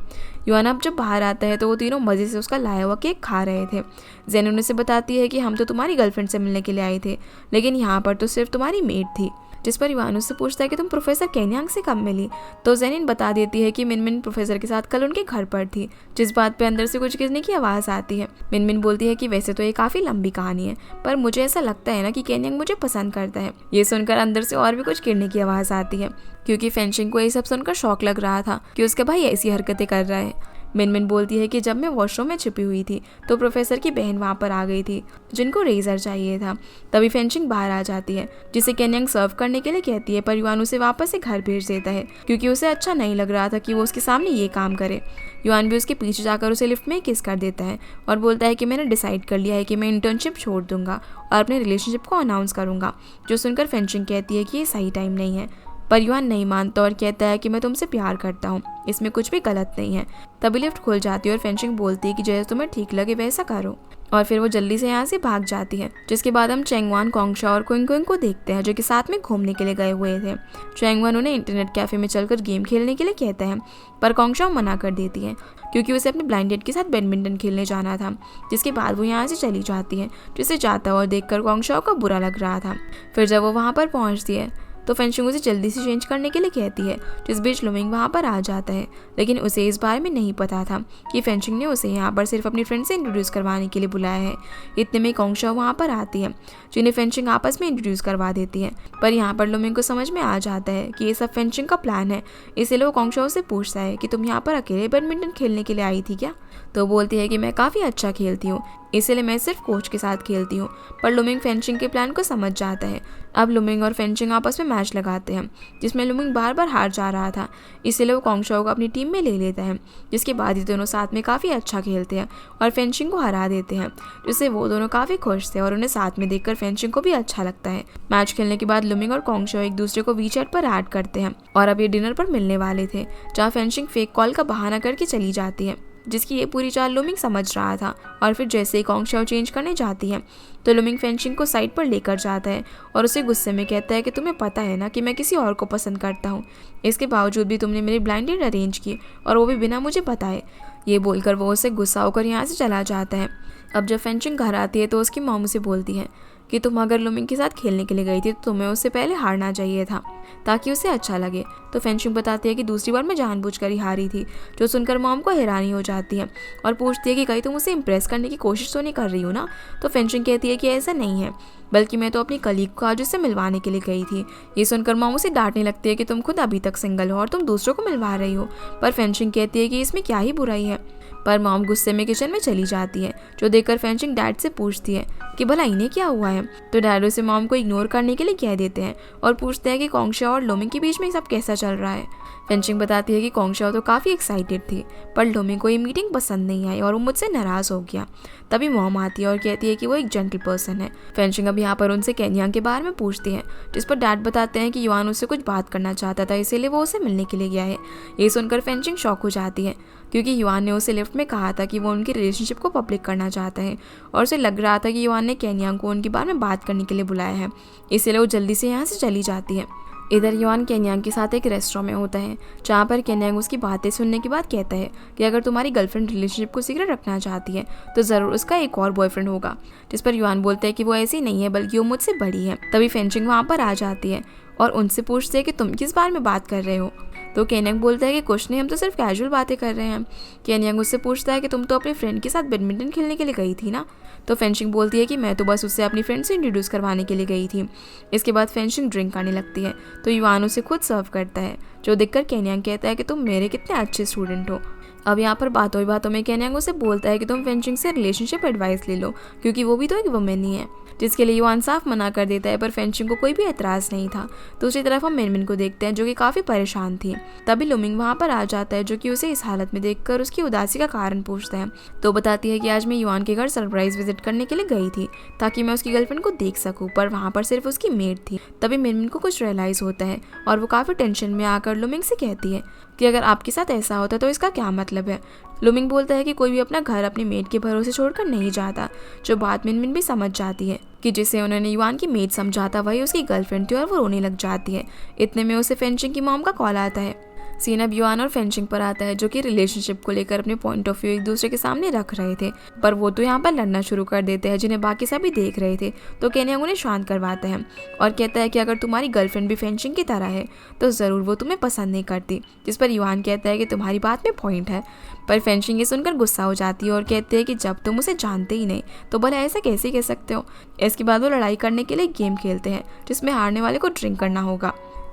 युआन अब जब बाहर आता है तो वो तीनों मज़े से उसका लाया हुआ केक खा रहे थे। जेन उसे बताती है कि हम तो तुम्हारी गर्लफ्रेंड से मिलने के लिए आए थे, लेकिन यहाँ पर तो सिर्फ तुम्हारी मेड थी। जिस पर युआन उससे पूछता है कि तुम प्रोफेसर केनियांग से कब मिली, तो जेनिन बता देती है कि मिनमिन प्रोफेसर के साथ कल उनके घर पर थी। जिस बात पे अंदर से कुछ गिरने की आवाज़ आती है। मिनमिन बोलती है कि वैसे तो ये काफ़ी लंबी कहानी है, पर मुझे ऐसा लगता है ना कि केनियांग मुझे पसंद करता है। ये सुनकर अंदर से और भी कुछ गिरने की आवाज़ आती है, क्योंकि फेंचिंग को ये सब सुनकर शौक लग रहा था कि उसका भाई ऐसी हरकतें कर रहा है। मिनमिन बोलती है कि जब मैं वॉशरूम में छिपी हुई थी तो प्रोफेसर की बहन वहाँ पर आ गई थी, जिनको रेजर चाहिए था। तभी फेंचिंग बाहर आ जाती है, जिसे केनियांग सर्व करने के लिए कहती है, पर युआन उसे वापस से घर भेज देता है, क्योंकि उसे अच्छा नहीं लग रहा था कि वो उसके सामने ये काम करे। युआन भी उसके पीछे जाकर उसे लिफ्ट में किस कर देता है और बोलता है कि मैंने डिसाइड कर लिया है कि मैं इंटर्नशिप छोड़ दूंगा और अपने रिलेशनशिप को अनाउंस करूंगा। जो सुनकर फेंचिंग कहती है कि ये सही टाइम नहीं है। पर युआन नहीं मानता और कहता है कि मैं तुमसे प्यार करता हूँ, इसमें कुछ भी गलत नहीं है। तभी लिफ्ट खुल जाती है और फेंशिंग बोलती है कि जैसे तुम्हें ठीक लगे वैसा करो, और फिर वो जल्दी से यहाँ से भाग जाती है। जिसके बाद हम चैंगवान, कोंगशा और कुंग कुंग को देखते हैं जो कि साथ में घूमने के लिए गए हुए थे। चैंगवान उन्हें इंटरनेट कैफे में चलकर गेम खेलने के लिए कहता है, पर कोंगशा मना कर देती है क्योंकि उसे अपने ब्लाइंड डेट के साथ बैडमिंटन खेलने जाना था। जिसके बाद वो यहाँ से चली जाती है, जिसे जाता हुआ देखकर कोंगशा को बुरा लग रहा था। फिर जब वो वहाँ पर पहुँचती है तो फेंशिंग उसे जल्दी से चेंज करने के लिए कहती है। जिस बीच लुमिंग वहाँ पर आ जाता है, लेकिन उसे इस बारे में नहीं पता था कि फेंशिंग ने उसे यहाँ पर सिर्फ अपनी फ्रेंड से इंट्रोड्यूस करवाने के लिए बुलाया है। इतने में कोंगशा वहाँ पर आती है, जिन्हें फेंशिंग आपस में इंट्रोड्यूस करवा देती है। पर यहाँ पर लुमिंग को समझ में आ जाता है कि ये सब फेंशिंग का प्लान है, इसलिए वो कोंगशा से पूछता है कि तुम यहाँ पर अकेले बैडमिंटन खेलने के लिए आई थी क्या। तो बोलती है कि मैं काफ़ी अच्छा खेलती हूँ, इसलिए मैं सिर्फ कोच के साथ खेलती हूँ। पर लुमिंग फेंशिंग के प्लान को समझ जाता है। अब लुमिंग और फेंशिंग आपस में मैच लगाते हैं, जिसमें लुमिंग बार बार हार जा रहा था, इसलिए वो कोंगशा को अपनी टीम में ले लेता है। जिसके बाद ये दोनों साथ में काफ़ी अच्छा खेलते हैं और फेंशिंग को हरा देते हैं, जिससे वो दोनों काफ़ी खुश थे और उन्हें साथ में देखकर फेंशिंग को भी अच्छा लगता है। मैच खेलने के बाद लुमिंग और कोंगशा एक दूसरे को वीचैट पर ऐड करते हैं और अब ये डिनर पर मिलने वाले थे, जहाँ फेंशिंग फेक कॉल का बहाना करके चली जाती है, जिसकी ये पूरी चाल लुमिंग समझ रहा था। और फिर जैसे ही कोंगशा चेंज करने जाती है तो लुमिंग फेंशिंग को साइड पर लेकर जाता है और उसे गुस्से में कहता है कि तुम्हें पता है ना कि मैं किसी और को पसंद करता हूँ, इसके बावजूद भी तुमने मेरी ब्लाइंड डेट अरेंज की, और वो भी बिना मुझे बताए। ये बोलकर वो उसे गुस्सा होकर यहाँ से चला जाता है। अब जब फेंशिंग घर आती है तो उसकी मॉम उसे बोलती है कि तुम अगर लुमिंग के साथ खेलने के लिए गई थी तो तुम्हें उससे पहले हारना चाहिए था ताकि उसे अच्छा लगे। तो फेंशिंग बताती है कि दूसरी बार मैं जानबूझकर ही हारी थी, जो सुनकर मॉम को हैरानी हो जाती है और पूछती है कि कहीं तुम उसे इम्प्रेस करने की कोशिश तो नहीं कर रही हो ना। तो फेंशिंग कहती है कि ऐसा नहीं है, बल्कि मैं तो अपनी कलीग को आज उससे मिलवाने के लिए गई थी। ये सुनकर मॉम उसे डांटने लगती है कि तुम खुद अभी तक सिंगल हो और तुम दूसरों को मिलवा रही हो। पर फेंशिंग कहती है कि इसमें क्या ही बुराई है। पर मॉम गुस्से में किचन में चली जाती है, जो देखकर फेंशिंग डैड से पूछती है कि भला इन्हें क्या हुआ है। तो डैड उसे मॉम को इग्नोर करने के लिए कह देते हैं और पूछते हैं कि कोंगशा और लुमिंग के बीच में सब कैसा चल रहा है। फेंशिंग बताती है कि कोंगशा तो काफ़ी एक्साइटेड थी, पर लुमिंग को ये मीटिंग पसंद नहीं आई और वो मुझसे नाराज़ हो गया। तभी मॉम आती है और कहती है कि वो एक जेंटल पर्सन है। फेंशिंग अब यहाँ पर उनसे केन्यांग के बारे में पूछती है, जिस पर डैड बताते हैं कि युआन उससे कुछ बात करना चाहता था, इसीलिए वो उसे मिलने के लिए गया है। ये सुनकर फेंशिंग शॉक हो जाती है, क्योंकि युआन ने उसे लिफ्ट में कहा था कि वो उनकी रिलेशनशिप को पब्लिक करना चाहता है और उसे लग रहा था कि युआन ने केन्यांग को उनके बारे में बात करने के लिए बुलाया है, इसलिए वो जल्दी से यहाँ से चली जाती है। इधर युआन केन्यांग के साथ एक रेस्टोरेंट में होता है, जहाँ पर केन्यांग उसकी बातें सुनने के बाद कहता है कि अगर तुम्हारी गर्लफ्रेंड रिलेशनशिप को सीक्रेट रखना चाहती है तो ज़रूर उसका एक और बॉयफ्रेंड होगा। जिस पर युआन बोलता है कि वो ऐसी नहीं है, बल्कि वो मुझसे बड़ी है। तभी फेंशिंग वहाँ पर आ जाती है और उनसे पूछते हैं कि तुम किस बारे में बात कर रहे हो। तो केन्यांग बोलता है कि कुछ नहीं, हम तो सिर्फ कैजुअल बातें कर रहे हैं। केन्यांग उससे पूछता है कि तुम तो अपने फ्रेंड के साथ बैडमिंटन खेलने के लिए गई थी ना। तो फेंशिंग बोलती है कि मैं तो बस उससे अपनी फ्रेंड से इंट्रोड्यूस करवाने के लिए गई थी। इसके बाद फेंशिंग ड्रिंक करने लगती है, तो युआन उसे खुद सर्व करता है, जो देखकर केन्यांग कहता है कि तुम मेरे कितने अच्छे स्टूडेंट हो। अब यहाँ पर बातों ही बातों में केन्यांग उसे बोलता है कि तुम फेंशिंग से रिलेशनशिप एडवाइस ले लो, क्योंकि वो भी तो एक वुमेन ही है, जिसके लिए युआन साफ मना कर देता है। पर फेंशिंग को कोई भी एतराज़ नहीं था। दूसरी तरफ हम मिनमिन को देखते हैं, जो कि काफ़ी परेशान थी। तभी लुमिंग वहाँ पर आ जाता है, जो कि उसे इस हालत में देखकर उसकी उदासी का कारण पूछता है। तो बताती है कि आज मैं युआन के घर सरप्राइज विजिट करने के लिए गई थी ताकि मैं उसकी गर्लफ्रेंड को देख सकूँ, पर वहाँ पर सिर्फ उसकी मेड थी। तभी मिनमिन को कुछ रियलाइज़ होता है और वो काफ़ी टेंशन में आकर लुमिंग से कहती है कि अगर आपके साथ ऐसा होता तो इसका क्या मतलब है। लुमिंग बोलता है कि कोई भी अपना घर अपनी मेड के भरोसे छोड़कर नहीं जाता, जो बात मिनमिन भी समझ जाती है कि जिसे उन्होंने युआन की मेड समझा था वही उसकी गर्लफ्रेंड थी, और वो रोने लग जाती है। इतने में उसे फेंशिंग की मॉम का कॉल आता है। सीन अब युआन और फेंशिंग पर आता है, जो कि रिलेशनशिप को लेकर अपने पॉइंट ऑफ व्यू एक दूसरे के सामने रख रहे थे, पर वो तो यहाँ पर लड़ना शुरू कर देते हैं, जिन्हें बाकी सभी देख रहे थे। तो केन्यांग उन्हें शांत करवाता है और कहता है कि अगर तुम्हारी गर्लफ्रेंड भी फेंशिंग की तरह है तो ज़रूर वो तुम्हें पसंद नहीं करती। जिस पर युआन कहता है कि तुम्हारी बात में पॉइंट है। पर फेंशिंग ये सुनकर गुस्सा हो जाती है और कहते हैं कि जब तुम उसे जानते ही नहीं तो भला ऐसा कैसे कह सकते हो। इसके बाद वो लड़ाई करने के लिए गेम खेलते हैं, जिसमें हारने वाले को ड्रिंक करना होगा।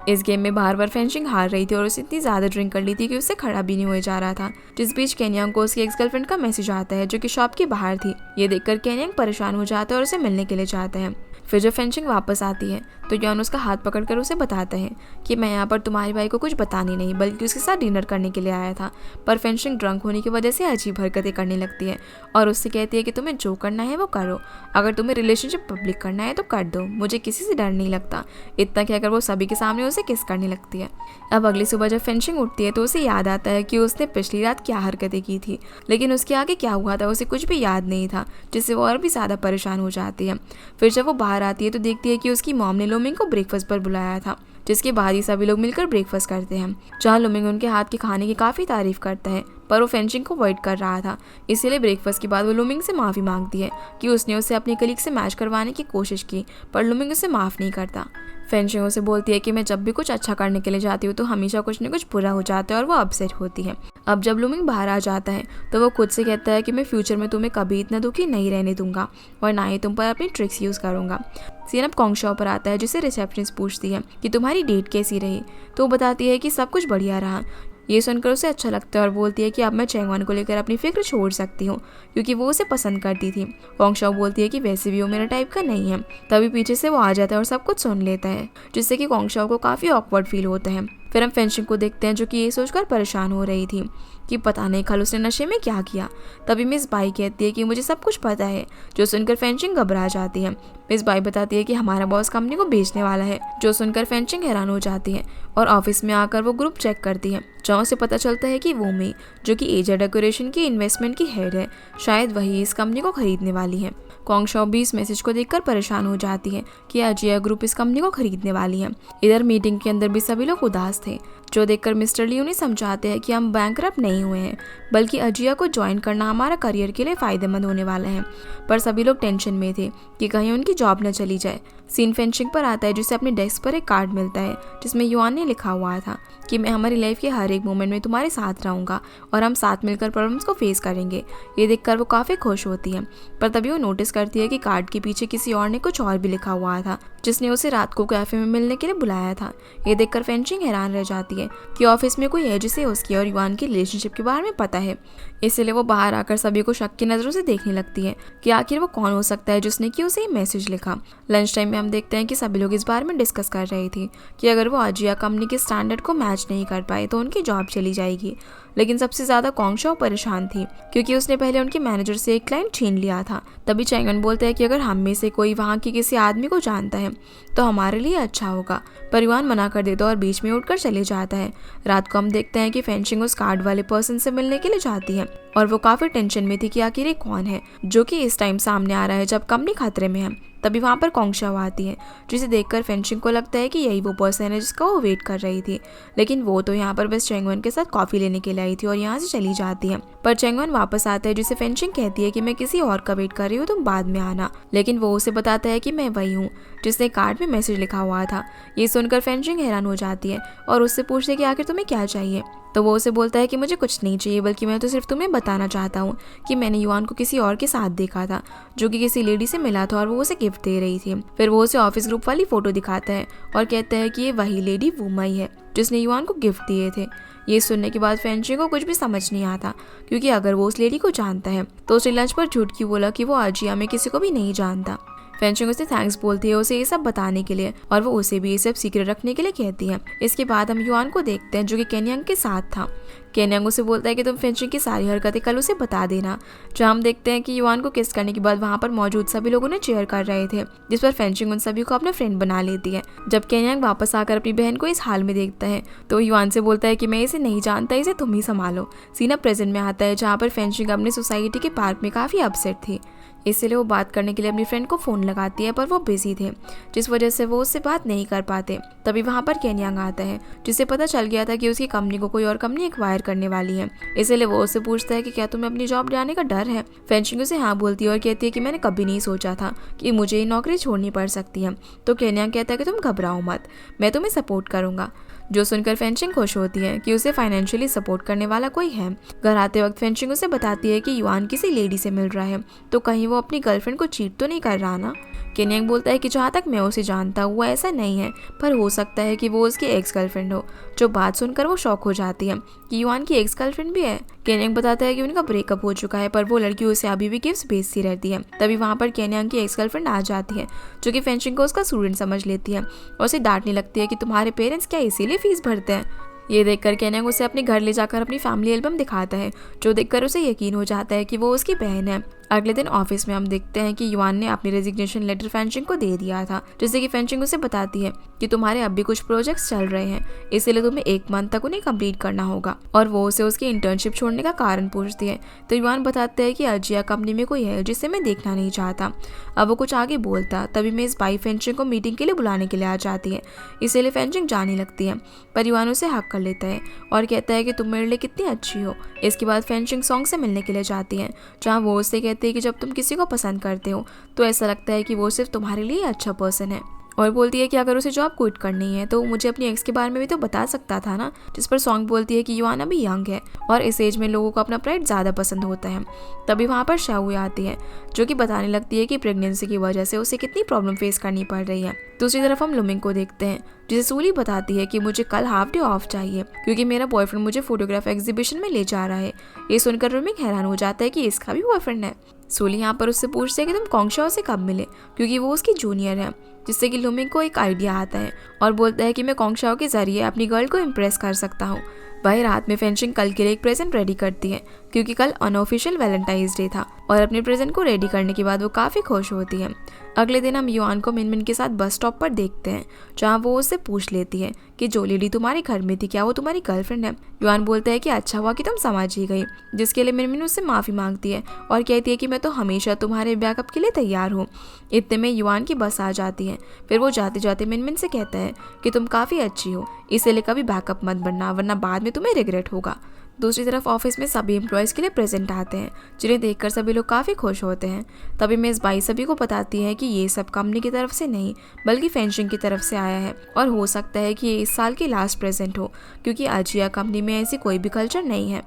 इस गेम में बार बार फेंशिंग हार रही थी और उसे इतनी ज़्यादा ड्रिंक कर ली थी कि उससे खड़ा भी नहीं हुए जा रहा था। जिस बीच केन्यांग को उसकी एक्स गर्लफ्रेंड का मैसेज आता है, जो कि शॉप के बाहर थी। ये देखकर केन्यांग परेशान हो जाता है और उसे मिलने के लिए जाता है। फिर जब फेंशिंग वापस आती है तो युआन उसका हाथ पकड़कर उसे बताता है कि मैं यहाँ पर तुम्हारे भाई को कुछ बताने नहीं बल्कि उसके साथ डिनर करने के लिए आया था। पर फेंशिंग ड्रंक होने की वजह से अजीब हरकतें करने लगती है और उससे कहती है कि तुम्हें जो करना है वो करो, अगर तुम्हें रिलेशनशिप पब्लिक करना है तो कर दो, मुझे किसी से डर नहीं लगता। इतना कि अगर वो सभी के सामने उसे किस करने लगती है। अब अगली सुबह जब फेंशिंग उठती है तो उसे याद आता है कि उसने पिछली रात क्या हरकतें की थी, लेकिन उसके आगे क्या हुआ था उसे कुछ भी याद नहीं था, जिससे वो और भी ज़्यादा परेशान हो जाती है। फिर जब वो बाहर आती है तो देखती है कि उसकी मॉम ने लुमिंग को ब्रेकफास्ट पर बुलाया था, जिसके बाद ही सभी लोग मिलकर ब्रेकफास्ट करते हैं, जहाँ लुमिंग उनके हाथ के खाने की काफ़ी तारीफ करता है, पर वो फेंशिंग को अवॉइड कर रहा था। इसीलिए ब्रेकफास्ट के बाद वो लुमिंग से माफ़ी मांगती है कि उसने उसे अपनी कलीग से मैच करवाने की कोशिश की, पर लुमिंग उसे माफ़ नहीं करता। फेंशिंग उसे बोलती है कि मैं जब भी कुछ अच्छा करने के लिए जाती हूँ तो हमेशा कुछ न कुछ बुरा हो जाता है और वो अपसेट होती है। अब जब लुमिंग बाहर आ जाता है तो वो खुद से कहता है कि मैं फ्यूचर में तुम्हें कभी इतना दुखी नहीं रहने दूंगा और ना ही तुम पर अपनी ट्रिक्स यूज़ करूँगा। सीन अब कॉन्गशॉ पर आता है, जिसे रिसेप्शनिस्ट पूछती है कि तुम्हारी डेट कैसी रही, तो वो बताती है कि सब कुछ बढ़िया रहा। ये सुनकर उसे अच्छा लगता है और बोलती है कि अब मैं चैंगवन को लेकर अपनी फिक्र छोड़ सकती हूँ, क्योंकि वो उसे पसंद करती थी। कॉन्गशॉ बोलती है कि वैसे भी वो मेरा टाइप का नहीं है। तभी पीछे से वो आ जाता है और सब कुछ सुन लेता है, जिससे कि कॉन्गशॉ को काफ़ी ऑकवर्ड फील होता है। फिर हम फेंशिंग को देखते हैं, जो कि ये सोचकर परेशान हो रही थी कि पता नहीं कल उसने नशे में क्या किया। तभी मिस बाई कहती है कि मुझे सब कुछ पता है, जो सुनकर फेंशिंग घबरा जाती है। मिस बाई बताती है कि हमारा बॉस कंपनी को बेचने वाला है, जो सुनकर फेंशिंग हैरान हो जाती है और ऑफिस में आकर वो ग्रुप चेक करती है, जहाँ से पता चलता है कि वो मी, जो कि एजा डेकोरेशन की इन्वेस्टमेंट की हेड है, शायद वही इस कंपनी को खरीदने वाली है। कॉन्गशॉ भी इस मैसेज को देखकर परेशान हो जाती है कि अजिया ग्रुप इस कंपनी को खरीदने वाली है। इधर मीटिंग के अंदर भी सभी लोग उदास थे, जो देखकर मिस्टर ली उन्हें समझाते हैं कि हम बैंकरप्ट नहीं हुए हैं, बल्कि अजिया को ज्वाइन करना हमारा करियर के लिए फ़ायदेमंद होने वाला है। पर सभी लोग टेंशन में थे कि कहीं उनकी जॉब न चली जाए। सीन फेंशिंग पर आता है, जिसे अपने डेस्क पर एक कार्ड मिलता है जिसमें युआन ने लिखा हुआ था कि मैं हमारी लाइफ के हर एक मोमेंट में तुम्हारे साथ रहूँगा और हम साथ मिलकर प्रॉब्लम्स को फेस करेंगे। ये देखकर वो काफ़ी खुश होती है, पर तभी वो नोटिस करती है कि कार्ड के पीछे किसी और ने कुछ और भी लिखा हुआ था, जिसने उसे रात को कैफे में मिलने के लिए बुलाया था। ये देखकर फेंशिंग हैरान रह जाती है कि ऑफिस में कोई है जिसे उसकी और युआन की रिलेशनशिप के बारे में पता है। इसलिए वो बाहर आकर सभी को शक की नज़रों से देखने लगती है कि आखिर वो कौन हो सकता है जिसने कि उसे ये मैसेज लिखा। लंच टाइम में हम देखते हैं कि सभी लोग इस बारे में डिस्कस कर रहे थे कि अगर वो अजिया कंपनी के स्टैंडर्ड को मैच नहीं कर पाए तो उनकी जॉब चली जाएगी। लेकिन सबसे ज़्यादा कॉन्गशॉ परेशान थी, क्योंकि उसने पहले उनके मैनेजर से एक क्लाइंट छीन लिया था। तभी चैंगवन बोलता है कि अगर हम में से कोई वहाँ के किसी आदमी को जानता है तो हमारे लिए अच्छा होगा, पर युआन मना कर देता और बीच में उठकर चले जाता है। रात को हम देखते हैं कि फेंशिंग उस कार्ड वाले पर्सन से मिलने के लिए जाती है और वो काफ़ी टेंशन में थी कि आखिर ये कौन है जो कि इस टाइम सामने आ रहा है जब कंपनी खतरे में है। तभी वहाँ पर कॉन्गशॉ आती है, जिसे देखकर फेंशिंग को लगता है कि यही वो पर्सन है जिसका वो वेट कर रही थी। लेकिन वो तो यहाँ पर बस चैंगवन के साथ कॉफ़ी लेने के लिए आई थी और यहाँ से चली जाती है। पर चैंगवन वापस आता है, जिसे फेंशिंग कहती है कि मैं किसी और का वेट कर रही हूँ, तुम बाद में आना। लेकिन वो उसे बताता है कि मैं वही हूँ जिसने कार्ड में मैसेज लिखा हुआ था। ये सुनकर फेंशिंग हैरान हो जाती है और उससे पूछती है कि आखिर तुम्हें क्या चाहिए। तो वो उसे बोलता है कि मुझे कुछ नहीं चाहिए, बल्कि मैं तो सिर्फ तुम्हें बताना चाहता हूँ कि मैंने युआन को किसी और के साथ देखा था, जो कि किसी लेडी से मिला था और वो उसे गिफ्ट दे रही थी। फिर वो उसे ऑफिस ग्रुप वाली फोटो दिखाता है और कहता है कि ये वही लेडी वुमई है जिसने युआन को गिफ्ट दिए थे। ये सुनने के बाद फेंशिंग को कुछ भी समझ नहीं आता, क्योंकि अगर वो उस लेडी को जानता है तो उसे लंच पर झूठ क्यों बोला कि वो अजिया में किसी को भी नहीं जानता। फेंशिंग उसे थैंक्स बोलती है उसे ये सब बताने के लिए, और वो उसे भी ये सब सीक्रेट रखने के लिए कहती है। इसके बाद हम युआन को देखते हैं, जो कि केन्यांग के साथ था। केन्यांग उसे बोलता है कि तुम फेंशिंग की सारी हरकतें कल उसे बता देना। जहाँ हम देखते हैं कि युआन को किस करने के बाद वहाँ पर मौजूद सभी लोगों ने चेयर कर रहे थे, जिस पर फेंशिंग उन सभी को अपना फ्रेंड बना लेती है। जब केन्यांग वापस आकर अपनी बहन को इस हाल में देखता है तो युआन से बोलता है कि मैं इसे नहीं जानता, इसे तुम ही संभालो। सीन प्रेजेंट में आता है, जहाँ पर फेंशिंग अपने सोसाइटी के पार्क में काफ़ी अपसेट थी। इसलिए वो बात करने के लिए अपनी फ्रेंड को फ़ोन लगाती है, पर वो बिजी थे, जिस वजह से वो उससे बात नहीं कर पाते। तभी वहाँ पर केन्यांग आता है, जिसे पता चल गया था कि उसकी कंपनी को कोई और कंपनी एक्वायर करने वाली है। इसलिए वो उससे पूछता है कि क्या तुम्हें अपनी जॉब जाने का डर है। फेंशिंग उसे हाँ बोलती है और कहती है कि मैंने कभी नहीं सोचा था कि मुझे ये नौकरी छोड़नी पड़ सकती है। तो केन्यांग कहता है कि तुम घबराओ मत, मैं तुम्हें सपोर्ट करूँगा। जो सुनकर फेंशिंग खुश होती है कि उसे फाइनेंशियली सपोर्ट करने वाला कोई है। घर आते वक्त फेंशिंग उसे बताती है कि युआन किसी लेडी से मिल रहा है, तो कहीं वो अपनी गर्लफ्रेंड को चीट तो नहीं कर रहा ना। केन्यांग बोलता है कि जहाँ तक मैं उसे जानता हूँ वो ऐसा नहीं है, पर हो सकता है कि वो उसकी एक्स गर्लफ्रेंड हो। जो बात सुनकर वो शॉक हो जाती है कि युआन की एक्स गर्लफ्रेंड भी है। केन्यांग बताता है कि उनका ब्रेकअप हो चुका है, पर वो लड़की उसे अभी भी गिफ्ट्स भेजती रहती है। तभी वहाँ पर केन्यांग की एक्स गर्लफ्रेंड आ जाती है, जो कि फेंशिंग को उसका स्टूडेंट समझ लेती है और उसे डांटने लगती है कि तुम्हारे पेरेंट्स क्या इसीलिए फीस भरते हैं। ये देखकर केन्यांग उसे अपने घर ले जाकर अपनी फैमिली एल्बम दिखाता है, जो देखकर उसे यकीन हो जाता है कि वो उसकी बहन है। अगले दिन ऑफिस में हम देखते हैं कि युआन ने अपनी रेजिग्नेशन लेटर फेंशिंग को दे दिया था, जिससे कि फेंशिंग उसे बताती है कि तुम्हारे अब भी कुछ प्रोजेक्ट्स चल रहे हैं, इसलिए तुम्हें 1 मंथ तक उन्हें कंप्लीट करना होगा। और वो उसे उसकी इंटर्नशिप छोड़ने का कारण पूछती है, तो युआन बताता है कि अजिया कंपनी में कोई है जिसे मैं देखना नहीं चाहता। अब वो कुछ आगे बोलता तभी मिस बाई फेंशिंग को मीटिंग के लिए बुलाने के लिए आ जाती है, इसीलिए फेंशिंग जाने लगती है, पर युआन उसे हक कर लेता है और कहता है कि तुम मेरे लिए कितनी अच्छी हो। इसके बाद फेंशिंग सॉन्ग से मिलने के लिए जाती है, जहाँ वो उससे कहती है कि जब तुम किसी को पसंद करते हो तो ऐसा लगता है कि वो सिर्फ तुम्हारे लिए अच्छा पर्सन है, और बोलती है कि अगर उसे जॉब क्विट करनी है तो मुझे अपनी एक्स के बारे में भी तो बता सकता था ना। जिस पर सॉन्ग बोलती है कि युआन अभी यंग है और इस एज में लोगों को अपना प्राइड ज़्यादा पसंद होता है। तभी वहाँ पर शाओ आती है, जो कि बताने लगती है कि प्रेगनेंसी की वजह से उसे कितनी प्रॉब्लम फेस करनी पड़ रही है। दूसरी तरफ हम लुमिंग को देखते हैं, जिसे सूली बताती है कि मुझे कल हाफ डे ऑफ चाहिए क्योंकि मेरा बॉयफ्रेंड मुझे फोटोग्राफ एग्जीबिशन में ले जा रहा है। ये सुनकर लुमिंग हैरान हो जाता है कि इसका भी बॉयफ्रेंड है। सूली यहाँ पर उससे पूछते है कि तुम कोंगशाओ से कब मिले, क्योंकि वो उसकी जूनियर है, जिससे कि लुमिंग को एक आइडिया आता है और बोलता है कि मैं कोंगशाओ के जरिए अपनी गर्ल को इम्प्रेस कर सकता हूँ। वही रात में फेंशिंग कल के लिए एक प्रेजेंट रेडी करती है, क्योंकि कल अनऑफिशियल वैलेंटाइंस डे था, और अपने प्रेजेंट को रेडी करने के बाद वो काफ़ी खुश होती है। अगले दिन हम युआन को मिनमिन के साथ बस स्टॉप पर देखते हैं, जहाँ वो उससे पूछ लेती है कि जो लेडी तुम्हारे घर में थी क्या वो तुम्हारी गर्लफ्रेंड है। युआन बोलता है कि अच्छा हुआ कि तुम समझ ही गई, जिसके लिए मिनमिन उससे माफ़ी मांगती है और कहती है कि मैं तो हमेशा तुम्हारे बैकअप के लिए तैयार हूँ। इतने में युआन की बस आ जाती है, फिर वो जाते जाते मिनमिन से कहता है कि तुम काफ़ी अच्छी हो, इसलिए कभी बैकअप मत बनना वरना बाद में तुम्हें रिग्रेट होगा। दूसरी तरफ ऑफिस में सभी एम्प्लॉयज़ के लिए प्रेजेंट आते हैं, जिन्हें देखकर सभी लोग काफ़ी खुश होते हैं। तभी मिस बाई सभी को बताती है कि ये सब कंपनी की तरफ से नहीं बल्कि फेंशिंग की तरफ से आया है, और हो सकता है कि ये इस साल की लास्ट प्रेजेंट हो, क्योंकि अजिया कंपनी में ऐसी कोई भी कल्चर नहीं है।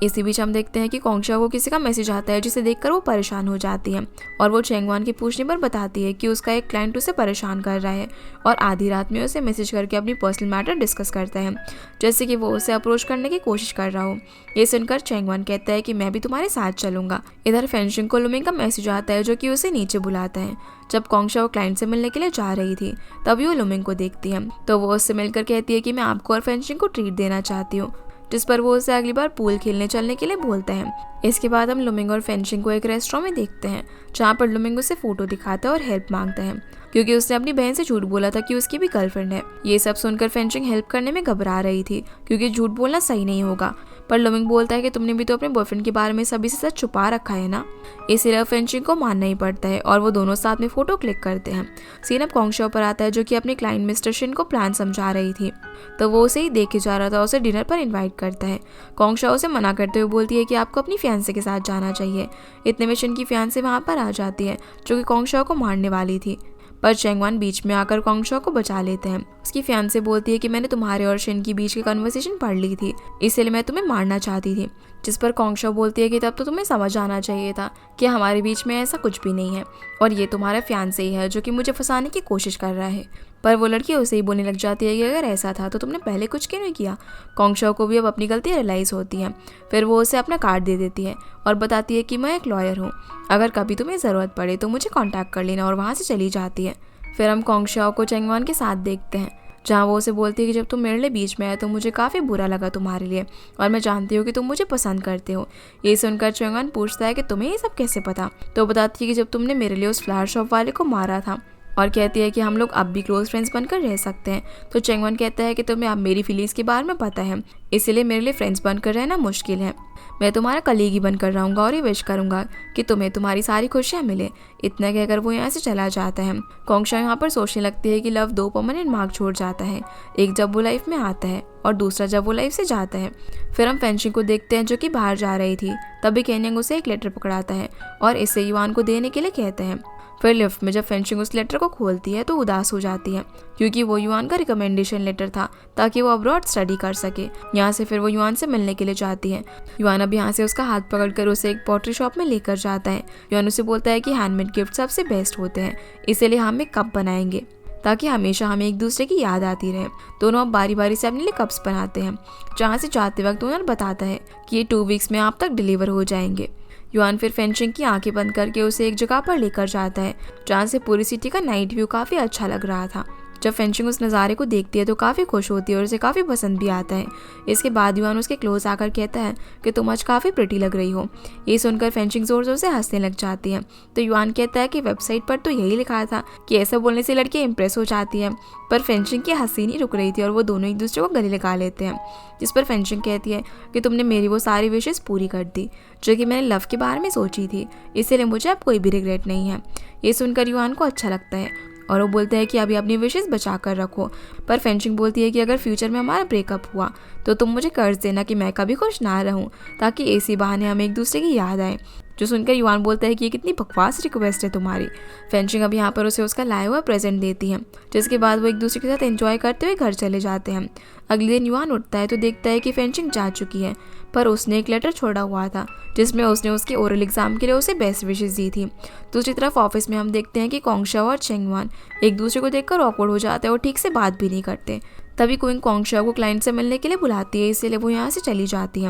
इसी बीच हम देखते हैं कि कोंगशाओ को किसी का मैसेज आता है, जिसे देखकर वो परेशान हो जाती है और वो चेंगवान के पूछने पर बताती है कि उसका एक क्लाइंट उसे परेशान कर रहा है, और आधी रात में उसे मैसेज करके अपनी पर्सनल मैटर डिस्कस करता है, जैसे कि वो उसे अप्रोच करने की कोशिश कर रहा हो। ये सुनकर चेंगवान कहता है कि मैं भी तुम्हारे साथ चलूंगा। इधर फेंशिंग को लुमिंग का मैसेज आता है, जो कि उसे नीचे बुलाता है। जब कोंगशाओ क्लाइंट से मिलने के लिए जा रही थी तभी वो लुमिंग को देखती है, तो वो उससे मिलकर कहती है कि मैं आपको और फेंशिंग को ट्रीट देना चाहती हूँ, जिस पर वो उसे अगली बार पूल खेलने चलने के लिए बोलता है। इसके बाद हम लुमिंग और फेंशिंग को एक रेस्टोरेंट में देखते हैं, जहाँ पर लुमिंग उसे फोटो दिखाता है और हेल्प मांगता है, क्योंकि उसने अपनी बहन से झूठ बोला था कि उसकी भी गर्लफ्रेंड है। ये सब सुनकर फेंशिंग हेल्प करने में घबरा रही थी, क्योंकि झूठ बोलना सही नहीं होगा, पर लुमिंग बोलता है कि तुमने भी तो अपने बॉयफ्रेंड के बारे में सभी से सच छुपा रखा है ना। इसलिए फेंशिंग को मानना ही पड़ता है और वो दोनों साथ में फोटो क्लिक करते हैं। सीन अब कोंगशाओ पर आता है, जो कि अपने क्लाइंट मिस्टर शिन को प्लान समझा रही थी, तो वो उसे ही देखे जा रहा था, उसे डिनर पर इन्वाइट करता है। कोंगशाओ उसे मना करते हुए बोलती है कि आपको अपनी फियांसे के साथ जाना चाहिए। इतने में शिन की फियांसे वहाँ पर आ जाती है, जो कि कोंगशाओ को मारने वाली थी, पर चेंगवान बीच में आकर कोंगशाओ को बचा लेते हैं। उसकी फियांसे बोलती है कि मैंने तुम्हारे और शिन की बीच की कन्वर्सेशन पढ़ ली थी, इसलिए मैं तुम्हें मारना चाहती थी। जिस पर कोंगशाओ बोलती है कि तब तो तुम्हें समझ आना चाहिए था कि हमारे बीच में ऐसा कुछ भी नहीं है, और ये तुम्हारा फियांसे ही है जो कि मुझे फंसाने की कोशिश कर रहा है। पर वो लड़की उसे ही बोलने लग जाती है कि अगर ऐसा था तो तुमने पहले कुछ क्यों नहीं किया। कोंगशाओ को भी अब अपनी गलती रियलाइज़ होती है। फिर वो उसे अपना कार्ड दे देती है और बताती है कि मैं एक लॉयर हूँ, अगर कभी तुम्हें ज़रूरत पड़े तो मुझे कॉन्टैक्ट कर लेना, और वहाँ से चली जाती है। फिर हम कोंगशाओ को चेंगवान के साथ देखते हैं, जहाँ वो उसे बोलती है कि जब तुम मेरे लिए बीच में आए तो मुझे काफ़ी बुरा लगा तुम्हारे लिए, और मैं जानती हूँ कि तुम मुझे पसंद करते हो। ये सुनकर चेंगवान पूछता है कि तुम्हें ये सब कैसे पता, तो बताती है कि जब तुमने मेरे लिए उस फ्लावर शॉप वाले को मारा था, और कहती है कि हम लोग अब भी क्लोज फ्रेंड्स बनकर रह सकते हैं। तो चेंगवान कहता है कि तुम्हें अब मेरी फीलिंग्स के बारे में पता है, इसलिए मेरे लिए फ्रेंड्स बनकर रहना मुश्किल है। मैं तुम्हारा कलीग ही बनकर रहूँगा और ये विश करूँगा कि तुम्हें तुम्हारी सारी खुशियाँ मिले। इतना कहकर वो यहाँ से चला जाता है। कोंगशाओ यहाँ पर सोचने लगती है कि लव 2 परमानेंट मार्क छोड़ जाता है, एक जब वो लाइफ में आता है और दूसरा जब वो लाइफ से जाता है। फिर हम फेंशिंग को देखते हैं, जो कि बाहर जा रही थी, तभी केनिंग उसे एक लेटर पकड़ाता है और इसे युआन को देने के लिए कहता है। फिर लिफ्ट में जब फेंशिंग उस लेटर को खोलती है तो उदास हो जाती है, क्योंकि वो युआन का रिकमेंडेशन लेटर था ताकि वो अब्रॉड स्टडी कर सके। यहाँ से फिर वो युआन से मिलने के लिए जाती है। युआन अब यहाँ से उसका हाथ पकड़कर उसे एक पॉटरी शॉप में लेकर जाता है। युआन उसे बोलता है कि हैंडमेड गिफ्ट सबसे बेस्ट होते हैं, इसीलिए हम एक कप बनाएंगे ताकि हमेशा हमें एक दूसरे की याद आती रहे। दोनों अब बारी बारी से अपने लिए कप्स बनाते हैं। जहाँ से जाते वक्त ओनर बताता है कि ये 2 वीक्स में आप तक डिलीवर हो जाएंगे। युआन फिर फेंशिंग की आंखें बंद करके उसे एक जगह पर लेकर जाता है, जहाँ से पूरी सिटी का नाइट व्यू काफ़ी अच्छा लग रहा था। जब फेंशिंग उस नज़ारे को देखती है तो काफ़ी खुश होती है और उसे काफ़ी पसंद भी आता है। इसके बाद युआन उसके क्लोज आकर कहता है कि तुम आज काफ़ी प्रिटी लग रही हो। ये सुनकर फेंशिंग ज़ोर ज़ोर से हंसने लग जाती है। तो युआन कहता है कि वेबसाइट पर तो यही लिखा था कि ऐसा बोलने से लड़कियाँ इंप्रेस हो जाती हैं। पर फेंशिंग की हंसी नहीं रुक रही थी और वो दोनों एक दूसरे को गले लगा लेते हैं। जिस पर फेंशिंग कहती है कि तुमने मेरी वो सारी विशेष पूरी कर दी जो कि मैंने लव के बारे में सोची थी, इसीलिए मुझे अब कोई भी रिग्रेट नहीं है। ये सुनकर युआन को अच्छा लगता है और वो बोलते हैं कि अभी अपनी विशेष बचा कर रखो। पर फेंशिंग बोलती है कि अगर फ्यूचर में हमारा ब्रेकअप हुआ तो तुम मुझे कर्ज देना कि मैं कभी खुश ना रहूं, ताकि इसी बहाने हमें एक दूसरे की याद आए। जो सुनकर युआन बोलता है कि ये कितनी बकवास रिक्वेस्ट है तुम्हारी। फेंशिंग अब यहाँ पर उसे उसका लाया हुआ प्रेजेंट देती है, जिसके बाद वो एक दूसरे के साथ एंजॉय करते हुए घर चले जाते हैं। अगले दिन युआन उठता है तो देखता है कि फेंशिंग जा चुकी है, पर उसने एक लेटर छोड़ा हुआ था जिसमें उसने उसके ओरल एग्जाम के लिए उसे बेस्ट विशेष दी थी। दूसरी तरफ ऑफिस में हम देखते हैं कि कोंगशाओ और चेंगवान एक दूसरे को देखकर ऑकवर्ड हो जाते हैं और ठीक से बात भी नहीं करते। तभी क्वीन कोंगशाओ को क्लाइंट से मिलने के लिए बुलाती है, इसीलिए वो यहाँ से चली जाती है।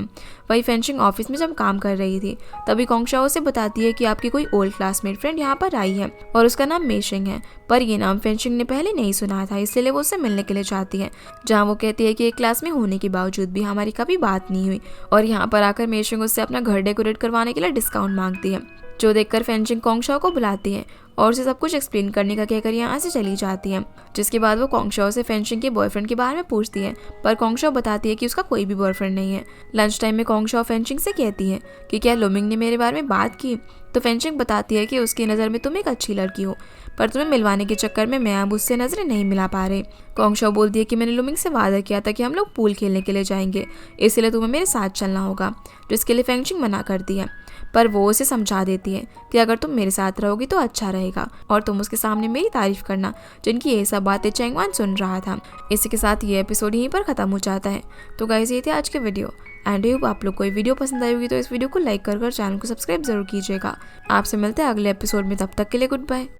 वही फेंशिंग ऑफिस में जब काम कर रही थी तभी कोंगशाओ से बताती है कि आपकी कोई ओल्ड क्लासमेट फ्रेंड यहाँ पर आई है और उसका नाम मेशिंग है, पर ये नाम फेंशिंग ने पहले नहीं सुना था, इसलिए वो उससे मिलने के लिए जाती है। जहाँ वो कहती है कि एक क्लास में होने के बावजूद भी हमारी कभी बात नहीं हुई और यहाँ पर आकर मेशिंग उससे अपना घर डेकोरेट करवाने के लिए डिस्काउंट मांगती है। जो देखकर फेंशिंग कोंगशाओ को बुलाती है और उसे सब कुछ एक्सप्लेन करने का कहकर यहाँ से चली जाती है। जिसके बाद वो कोंगशाओ से फेंशिंग के बॉयफ्रेंड के बारे में पूछती है, पर कोंगशाओ बताती है कि उसका कोई भी बॉयफ्रेंड नहीं है। लंच टाइम में कोंगशाओ फेंशिंग से कहती है कि क्या लुमिंग ने मेरे बारे में बात की, तो फेंशिंग बताती है कि उसकी नज़र में तुम एक अच्छी लड़की हो, पर तुम्हें मिलवाने के चक्कर में मैं अब उससे नजरें नहीं मिला पा रही। कोंगशाओ बोलती है कि मैंने लुमिंग से वादा किया था कि हम लोग पूल खेलने के लिए जाएंगे, इसलिए तुम्हें मेरे साथ चलना होगा, जिसके लिए फेंशिंग मना करती है। पर वो उसे समझा देती है कि अगर तुम मेरे साथ रहोगी तो अच्छा रहेगा और तुम उसके सामने मेरी तारीफ करना, जिनकी ये सब बातें चेंगवान सुन रहा था। इसी के साथ ये एपिसोड यहीं पर ख़त्म हो जाता है। तो गाइस ये थे आज के वीडियो एंड होप आप लोग को ये वीडियो पसंद आई होगी, तो इस वीडियो को लाइक कर चैनल को सब्सक्राइब जरूर कीजिएगा। आपसे मिलते हैं अगले एपिसोड में, तब तक के लिए गुड बाय।